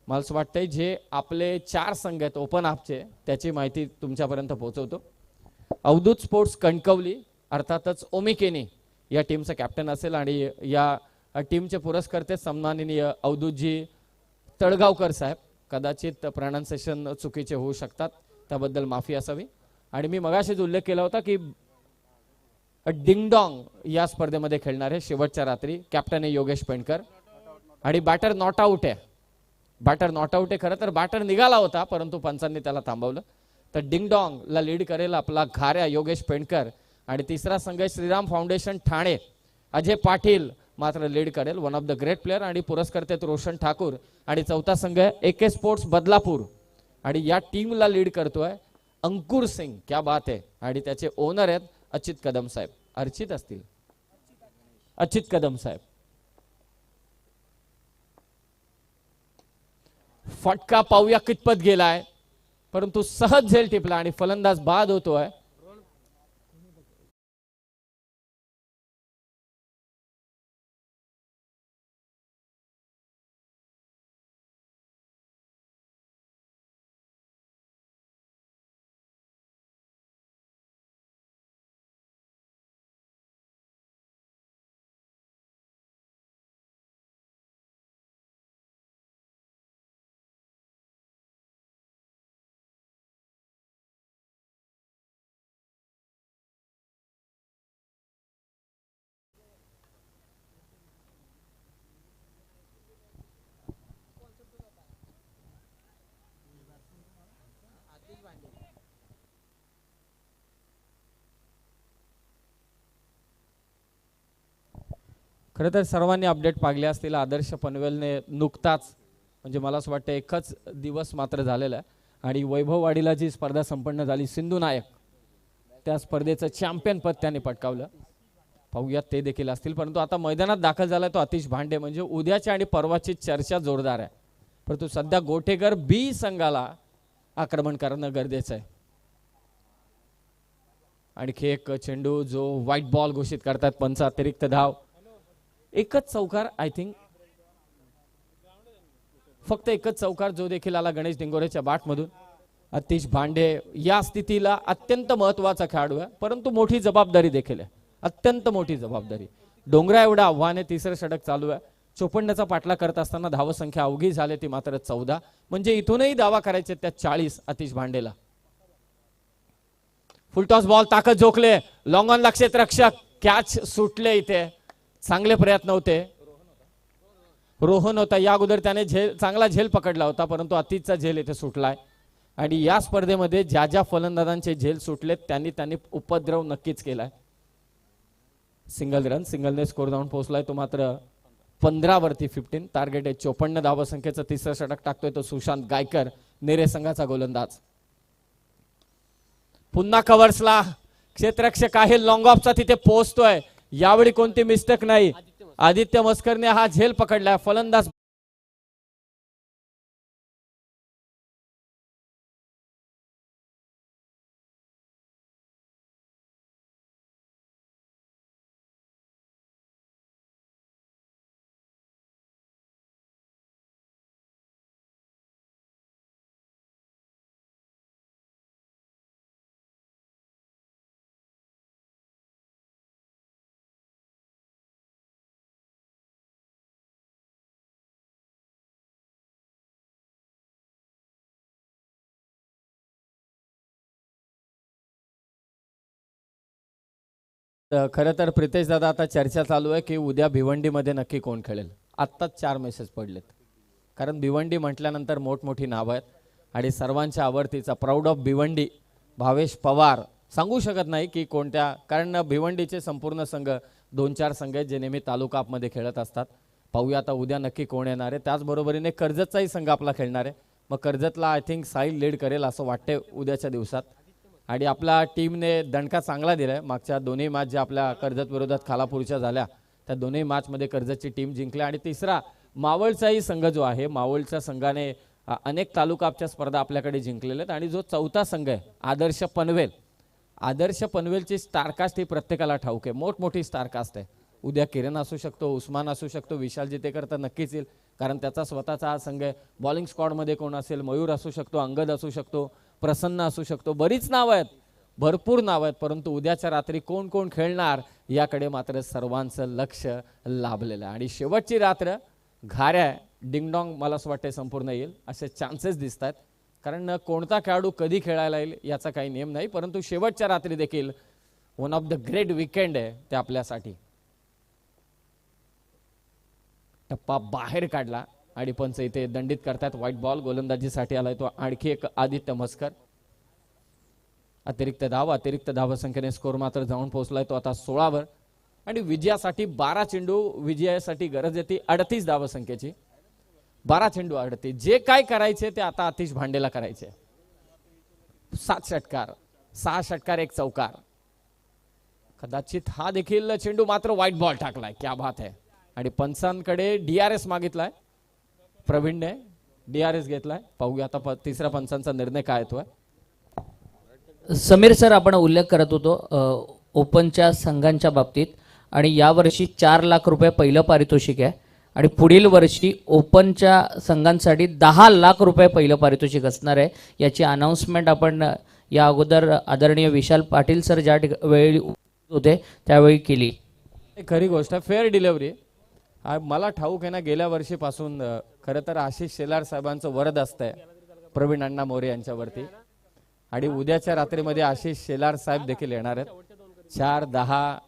मला असं वाटतंय जे आपले 4 संघ आहेत ओपन आपचे त्याची माहिती तुमच्यापर्यंत पोहोचवतो. अवधूत स्पोर्ट्स कणकवली अर्थातच ओमिकेनी या टीमचा कॅप्टन असेल आणि या टीमचे पुरस्कर्ते सन्माननीय अवधूतजी तळगावकर साहेब. कदाचित प्रोनाउन्सिएशन चुकीचे होऊ शकतात त्याबद्दल माफी असावी. आणि मी मगाशीच उल्लेख केला होता की डिंगडॉंग या स्पर्धेमध्ये खेळणारे शेवटच्या रात्री कॅप्टन आहे योगेश पेंडकर आणि बॅटर नॉट आउट आहे. बॅटर नॉट आउट आहे. खरं तर बॅटर निघाला होता परंतु पंचांनी त्याला थांबवलं. तर डिंगडॉंग ला लीड करेल आपला घाऱ्या योगेश पेंडकर आणि तिसरा संघ श्रीराम फाउंडेशन ठाणे अजय पाटील मात्र लीड करेल. One of the great player आणि पुरस्कर्ते रोशन ठाकूर. आणि चौथा संघ एके स्पोर्ट्स बदलापूर आणि या टीमला लीड करतोय अंकुर सिंग. क्या बात आहे. आणि त्याचे ओनर आहेत अचित कदम साहेब. अर्चित असतील अचित कदम साहेब. फटका पाहूया कितपत गेलाय परंतु सहज झेल टिपला आणि फलंदाज बाद होतोय. खरं तर सर्वांनी अपडेट पाहिले असतील. आदर्श पनवेलने नुकताच म्हणजे मला असं वाटतं एकच दिवस मात्र झालेला आहे आणि वैभववाडीला जी स्पर्धा संपन्न झाली, सिंधू नायक त्या स्पर्धेचं चॅम्पियन पद त्याने पटकावलं. पाहूयात ते देखील असतील. परंतु आता मैदानात दाखल झाला तो आतिश भांडे. म्हणजे उद्याची आणि परवाची चर्चा जोरदार आहे. परंतु सध्या गोटेकर बी संघाला आक्रमण करणं गरजेचं आहे. आणखी एक चेंडू जो व्हाईट बॉल घोषित करतात पंच. अतिरिक्त धाव, एकच चौकार. आय थिंक फक्त एकच चौकार जो देखील आला गणेश डिंगोरेच्या बॅटमधून. आतिश भांडे या स्थितीला अत्यंत महत्वाचा खेळाडू आहे, परंतु मोठी जबाबदारी देखील आहे, अत्यंत मोठी जबाबदारी. डोंगरा एवढं आव्हान आहे. तिसरं षटक चालू आहे. 54चा पाठला करत असताना धावसंख्या अवघी झाली ती मात्र 14. म्हणजे इथूनही दावा करायचे त्या 40 आतिश भांडेला. फुलटॉस बॉल, ताकद झोकले, लॉंग ऑन लक्षित रक्षक, कॅच सुटले. इथे चांगले प्रयत्न होते. रोहन होता या अगोदर त्याने चांगला झेल पकडला होता, परंतु आतिशचा झेल इथे सुटलाय. आणि या स्पर्धेमध्ये ज्या ज्या फलंदाजांचे झेल सुटलेत त्यांनी उपद्रव नक्कीच केलाय. सिंगल रन, सिंगलने स्कोर जाऊन पोहोचलाय तो मात्र 15 वरती 15. टार्गेट आहे 54 धावसंख्येचं. तिसरं षटक टाकतोय तो सुशांत गायकर, नेरे संघाचा गोलंदाज. पुन्हा कव्हर्सला क्षेत्ररक्षक आहे, लॉंग ऑफचा तिथे पोहोचतोय. यावेळी कोणती मिस्टेक नाही. आदित्य मस्करने हा झेल पकडलाय. फलंदाज खरं तर प्रितेश दादा आता चर्चा चालू आहे की उद्या भिवंडीमध्ये नक्की कोण खेळेल. आत्ताच 4 मेसेज पडलेत. कारण भिवंडी म्हटल्यानंतर मोठमोठी नावं आहेत आणि सर्वांच्या आवडतीचा प्राऊड ऑफ भिवंडी भावेश पवार. सांगू शकत नाही की कोणत्या, कारण भिवंडीचे संपूर्ण संघ 2-4 संघ आहेत जे नेहमी तालुका आपमध्ये खेळत असतात. पाहूया आता उद्या नक्की कोण येणार आहे. त्याचबरोबरीने कर्जतचाही संघ आपला खेळणार आहे. मग कर्जतला आय थिंक साहिल लीड करेल असं वाटते उद्याच्या दिवसात. आणि आपल्या टीमने दणका चांगला दिलाय. मागच्या दोन्ही मॅच ज्या आपल्या कर्जत विरोधात खालापूरच्या झाल्या त्या दोन्ही मॅचमध्ये कर्जतची टीम जिंकली. आणि तिसरा मावळचाही संघ जो आहे, मावळच्या संघाने अनेक तालुकाच्या स्पर्धा आपल्याकडे जिंकलेल्या आहेत. आणि जो चौथा संघ आहे आदर्श पनवेल, आदर्श पनवेलची स्टारकास्ट ही प्रत्येकाला ठाऊक आहे. मोठमोठी स्टारकास्ट आहे. उद्या किरण असू शकतो, उस्मान असू शकतो, विशाल जितेकर तर नक्कीच येईल कारण त्याचा स्वतःचा हा संघ आहे. बॉलिंग स्क्वॉडमध्ये कोण असेल, मयूर असू शकतो, अंगद असू शकतो, प्रसन्न असू शकतो. बरीच नावं आहेत, भरपूर नावं आहेत. परंतु उद्याच्या रात्री कोण कोण खेळणार याकडे मात्र सर्वांचं लक्ष लाभलेलं आहे. आणि शेवटची रात्र घाऱ्या डिंगडॉंग मला असं वाटतं संपूर्ण येईल असे चान्सेस दिसत आहेत. कारण कोणता खेळाडू कधी खेळायला येईल याचा काही नियम नाही. परंतु शेवटच्या रात्री देखील one of the great weekend आहे ते आपल्यासाठी. टप्पा बाहेर काढला आणि पंच इथे दंडित करतात. व्हाईट बॉल गोलंदाजीसाठी आलाय तो आणखी एक आदित्य मस्कर. अतिरिक्त धावसंख्येने स्कोर मात्र जाऊन पोहोचलाय तो आता 16 वर. आणि विजयासाठी 12 चेंडू, विजयासाठी गरज येते 38 धावसंख्येची. 12 चेंडू 38. जे काय करायचे ते आता आतिश भांडेला करायचे. 7 षटकार, 6 षटकार, 1 चौकार. कदाचित हा देखील चेंडू मात्र व्हाईट बॉल टाकलाय. क्या बात आहे. आणि पंचांकडे DRS मागितलाय प्रवीणने, DRS घेतलाय. पाहूया आता तिसऱ्या पंचांचा निर्णय काय येतोय. समीर सर, आपण उल्लेख करत होतो ओपनच्या संघांच्या बाबतीत आणि यावर्षी 4 लाख रुपये पहिलं पारितोषिक आहे आणि पुढील वर्षी ओपनच्या संघांसाठी 10 लाख रुपये पहिलं पारितोषिक असणार आहे. याची अनाउन्समेंट आपण या अगोदर आदरणीय विशाल पाटील सर ज्या वेळी होते त्यावेळी केली. खरी गोष्ट, फेअर डिलिव्हरी. मला ठाऊक आहे ना, गेल्या वर्षीपासून खरं तर आशिष शेलार साहेबांचं वरद असतंय प्रवीण अण्णा मोरे यांच्यावरती. आणि उद्याच्या रात्रीमध्ये आशिष शेलार साहेब देखील येणार आहेत. 4-10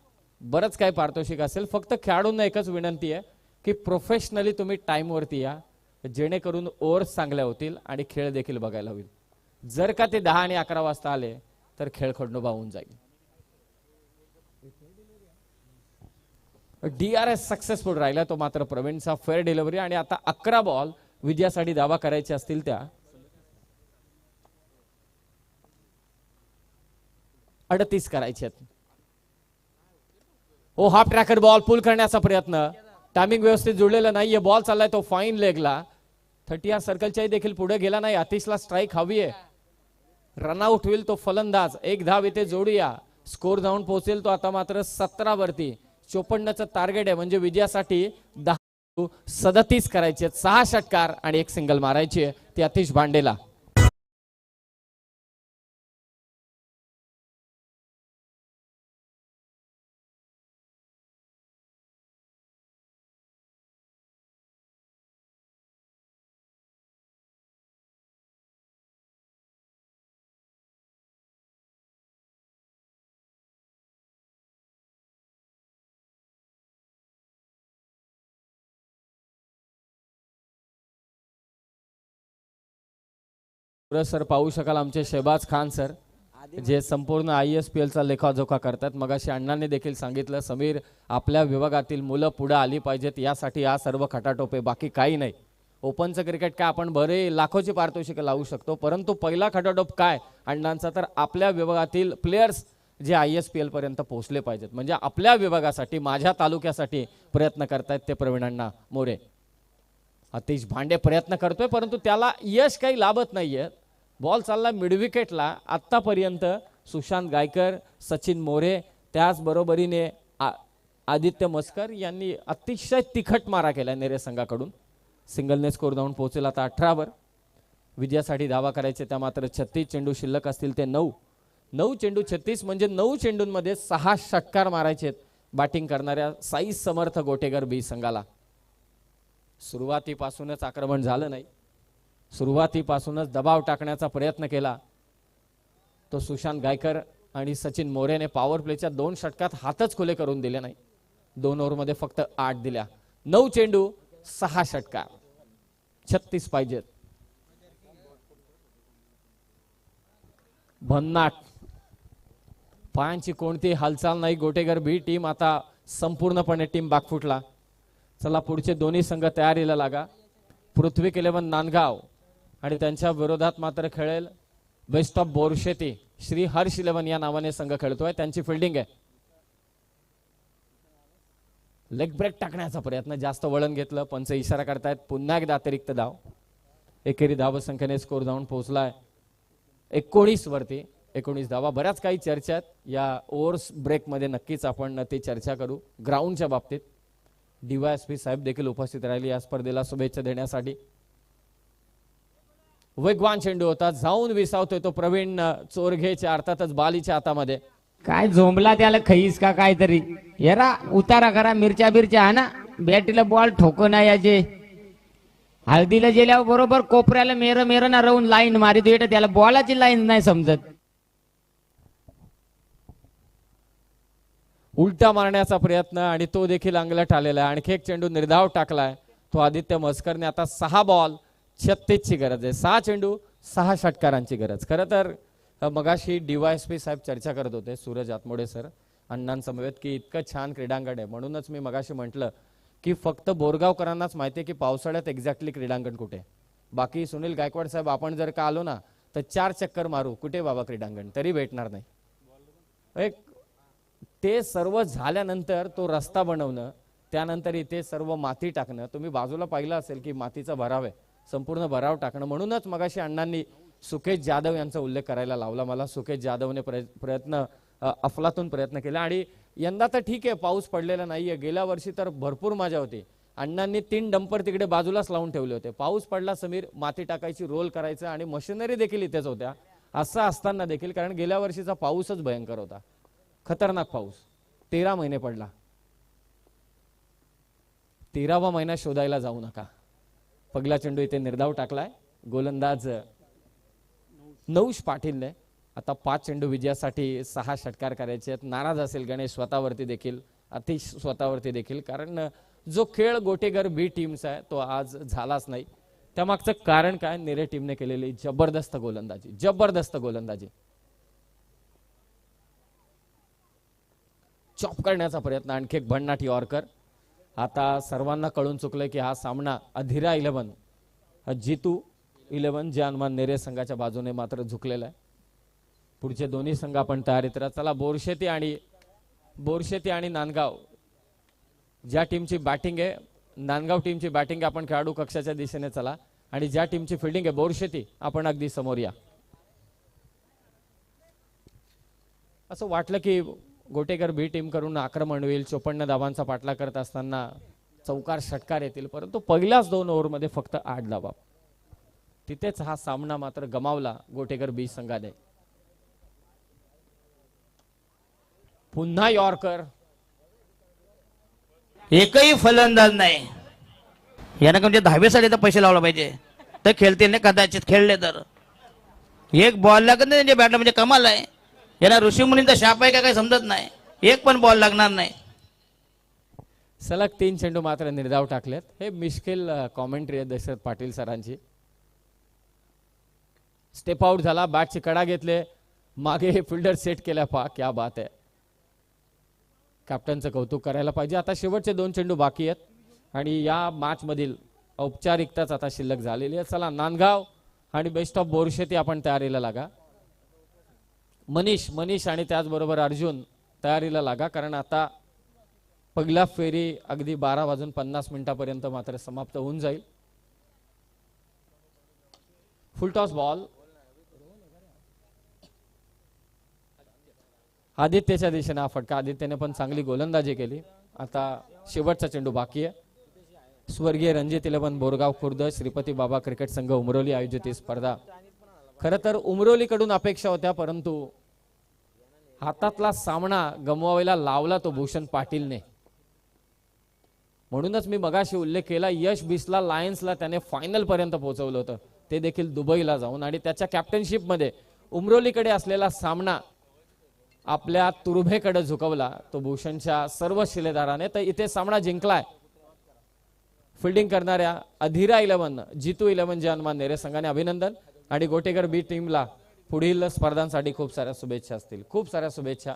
बरंच काही पारितोषिक असेल. फक्त खेळाडूंना एकच विनंती आहे की प्रोफेशनली तुम्ही टाईमवरती या, जेणेकरून ओव्हर्स चांगल्या होतील आणि खेळ देखील बघायला होईल. जर का ते 10 आणि 11 वाजता आले तर खेळ खंडोबा होऊन जाईल. DRS सक्सेसफुल राहिला तो मात्र प्रवीणचा फेअर डिलिव्हरी आणि आता 11 बॉल विजयासाठी दावा करायचे असतील त्या 38 करायचे आहेत. ओ हाफ ट्रॅकर बॉल पुल करण्याचा प्रयत्न, टायमिंग व्यवस्थित जुळलेलं नाहीये. बॉल चाललाय तो फाईन लेगला, 30 सर्कलच्याही देखील पुढे गेला नाही. आतिशला स्ट्राईक हवी आहे. रनआउट होईल तो फलंदाज. एक धाव इथे जोडूया, स्कोर जाऊन पोहोचेल तो आता मात्र 17 वरती. 54चं टार्गेट आहे म्हणजे विजयासाठी 37 करायचे. 6 षटकार आणि 1 सिंगल मारायची आहे ती आतिश भांडेला. सर पाहू शकाल आमचे शहबाज खान सर जे संपूर्ण ISPL चा लेखाजोखा करतात. मगाशी अण्णांनी देखील सांगितलं समीर आपल्या विभागातील मुलं पुढे आली पाहिजेत यासाठी हा सर्व खटाटोप आहे, बाकी काही नाही. ओपनचं क्रिकेट काय आपण बरे लाखोची पारितोषिकं लावू शकतो, परंतु पहिला खटाटोप काय अण्णांचा तर आपल्या विभागातील प्लेयर्स जे ISPL पर्यंत पोहोचले पाहिजेत. म्हणजे आपल्या विभागासाठी माझ्या तालुक्यासाठी प्रयत्न करतायत ते प्रवीण अण्णा मोरे. आतिश भांडे प्रयत्न करतोय परंतु त्याला यश काही लाभत नाहीये. बॉल चालला मिडविकेटला. आतापर्यंत सुशांत गायकर, सचिन मोरे त्याचबरोबरीने आदित्य मस्कर यांनी अतिशय तिखट मारा केला नेरे संघाकडून. सिंगलने स्कोर जाऊन पोहोचेल आता 18 वर. विजयासाठी धावा करायचे त्या मात्र 36 चेंडू शिल्लक असतील ते 9 चेंडू 36 म्हणजे 9 चेंडूंमध्ये 6 षटकार मारायचे बॅटिंग करणाऱ्या साई समर्थ गोटेगर बी संघाला. सुरुवातीपासूनच आक्रमण झालं नाही, सुरुवातीपासूनच दबाव टाकण्याचा प्रयत्न केला तो सुशांत गायकर आणि सचिन मोरेने. पॉवर प्लेच्या 2 षटकात हातच खुले करून दिले नाही. 2 ओव्हरमध्ये फक्त 8 दिल्या. 9 चेंडू 6 षटकार, 36 पाहिजेत. भन्नाट पायांची कोणती हालचाल नाही. गोटेगर बी टीम आता संपूर्णपणे टीम बागफुटला. चला पुढचे दोन्ही संघ तयारीला लागा. पृथ्वी 11 नांदगाव आणि त्यांच्या विरोधात मात्र खेळेल बेस्ट ऑफ बोरशेती. श्री हर्ष 11 या नावाने संघ खेळतोय. त्यांची फिल्डिंग आहे. लेग ब्रेक टाकण्याचा प्रयत्न, जास्त वळण घेतलं, पंच इशारा करतायत पुन्हा एकदा अतिरिक्त धाव. एकेरी धाव संख्येने स्कोर जाऊन पोहोचलाय 19 वरती. 19 धावा. बऱ्याच काही चर्चा आहेत या ओव्हर्स ब्रेक मध्ये, नक्कीच आपण ती चर्चा करू. ग्राउंडच्या बाबतीत DYSP साहेब देखील उपस्थित राहिले या स्पर्धेला शुभेच्छा देण्यासाठी. वेगवान चेंडू होता, जाऊन विसावतोय तो प्रवीण चोरघेच्या अर्थातच बालीच्या हातामध्ये. काय झोंबला त्याला खईस का काहीतरी. येरा उतारा करा, मिरच्या बिरच्या हा ना. बॅटीला बॉल ठोको ना याचे. हळदीला गेल्यावर बरोबर कोपऱ्याला मेर ना राहून लाईन मारित येत, त्याला बॉलाची लाईन नाही समजत. उलटा मारण्याचा प्रयत्न आणि तो देखील अंगलट आलेला आहे. आणखी एक चेंडू निर्धाव टाकलाय तो आदित्य मस्करने. आता 6 बॉल 36 ची गरज आहे. 6 चेंडू 6 षटकारांची गरज. खरं तर मगाशी DYSP साहेब चर्चा करत होते सूरज आतमोडे सर अण्णांसमवेत की इतकं छान क्रीडांगण आहे. म्हणूनच मी मगाशी म्हटलं की फक्त बोरगावकरांनाच माहिती आहे की पावसाळ्यात एक्झॅक्टली क्रीडांगण कुठे. बाकी सुनील गायकवाड साहेब आपण जर का आलो ना तर 4 चक्कर मारू, कुठे बाबा क्रीडांगण, तरी भेटणार नाही. एक ते सर्व झाल्यानंतर तो रस्ता बनवणं, त्यानंतर इथे सर्व माती टाकणं. तुम्ही बाजूला पाहिलं असेल की मातीचा भराव आहे, संपूर्ण भराव टाकणं. म्हणूनच मगाशी अण्णांनी सुकेश जाधव यांचा उल्लेख करायला लावला मला. सुकेश जाधवने प्रयत्न अफलातून प्रयत्न केला आणि यंदा तर ठीक आहे पाऊस पडलेला नाहीये. गेल्या वर्षी तर भरपूर मजा होती. अण्णांनी 3 डंपर तिकडे बाजूलाच लावून ठेवले होते. पाऊस पडला समीर माती टाकायची, रोल करायचं आणि मशिनरी देखील इथेच होत्या. असं असताना देखील, कारण गेल्या वर्षीचा पाऊसच भयंकर होता, खतरनाक पाऊस. 13 महिने पडला. 13वा महिना शोधायला जाऊ नका. पहिला चेंडू इथे निर्धाव टाकलाय गोलंदाज नौश पाटीलने. आता 5 चेंडू विजयासाठी 6 षटकार करायचे आहेत. नाराज असेल गणेश स्वतःवरती देखील, अतिश स्वतःवरती देखील, कारण जो खेळ गोटेगर बी टीमचा आहे तो आज झालाच नाही. त्यामागचं कारण काय, नेरे टीमने केलेली जबरदस्त गोलंदाजी. चॉप करण्याचा प्रयत्न, आणखी एक भन्नाट यॉर्कर. आता सर्वांना कळून चुकलं की हा सामना अधीरा 11 जितू 11 जे हनुमान नेरे संघाच्या बाजूने मात्र झुकलेला आहे. पुढचे दोन्ही संघ आपण तयारीत राहा. चला, बोरशेती आणि नांदगाव ज्या टीमची बॅटिंग आहे, नांदगाव टीमची बॅटिंग आपण खेळाडू कक्षाच्या दिशेने चला, आणि ज्या टीमची फिल्डिंग आहे बोरशेती आपण अगदी समोर या. असं वाटलं की गोटेकर बी टीम करून आक्रमण होईल, 54 धावांचा पाठलाग करत असताना चौकार षटकार येतील, परंतु पहिल्याच 2 ओव्हरमध्ये फक्त 8 धावा. तिथेच हा सामना मात्र गमावला गोटेकर बी संघाने. पुन्हा यॉर्कर. एकही फलंदाज नाही. यानं म्हणजे 10वीसाठी तर पैसे लावला पाहिजे, तर खेळतील नाही, कदाचित खेळले तर. एक बॉल लागत नाही त्यांच्या बॅटला, म्हणजे कमाल आहे. याला ऋषीमुनींचा शाप आहे का काही समजत नाही. एक पण बॉल लागणार नाही. सलग 3 चेंडू मात्र निर्धाव टाकलेत. हे मिश्किल कॉमेंट्री आहे दशरथ पाटील सरांची. स्टेप आउट झाला, बॅटची कडा घेतले, मागे हे फिल्डर सेट केल्या. पहा क्या बात आहे. कॅप्टनचं कौतुक करायला पाहिजे. आता शेवटचे 2 चेंडू बाकी आहेत आणि या मॅच मधील औपचारिकताच आता शिल्लक झालेली आहे. चला, नांदगाव आणि बेस्ट ऑफ बोरशेती आपण तयारीला लागा. मनीष आणि त्याचबरोबर अर्जुन तयारीला लागा, कारण आता पहिला फेरी अगदी 12:50 मात्र समाप्त होऊन जाईल. फुल टॉस बॉल आदित्यच्या दिशेने हा फटका. आदित्यने पण चांगली गोलंदाजी केली. आता शेवटचा चेंडू बाकी आहे. स्वर्गीय रणजित 11 बोरगाव खुर्द श्रीपती बाबा क्रिकेट संघ उमरोली आयोजित ही स्पर्धा खरं तर उमरोलीकडून अपेक्षा होत्या, परंतु हातातला सामना गमवायला लावला तो भूषण पाटीलने. म्हणूनच मी मगाशी उल्लेख केला, यश बिस्ला लायन्सला त्याने फायनल पर्यंत पोहोचवलं होतं, ते देखील दुबईला जाऊन. आणि त्याच्या कॅप्टनशिप मध्ये उमरोलीकडे असलेला सामना आपल्या तुरुभेकडे झुकवला तो भूषणच्या सर्व शिलेदाराने. तर इथे सामना जिंकलाय फिल्डिंग करणाऱ्या अधीरा 11 जितू 11 जे हनुमान नेरे संघाने. अभिनंदन. आणि गोटेकर बी टीमला पुढील स्पर्धांसाठी खूप साऱ्या शुभेच्छा असतील. खूप साऱ्या शुभेच्छा.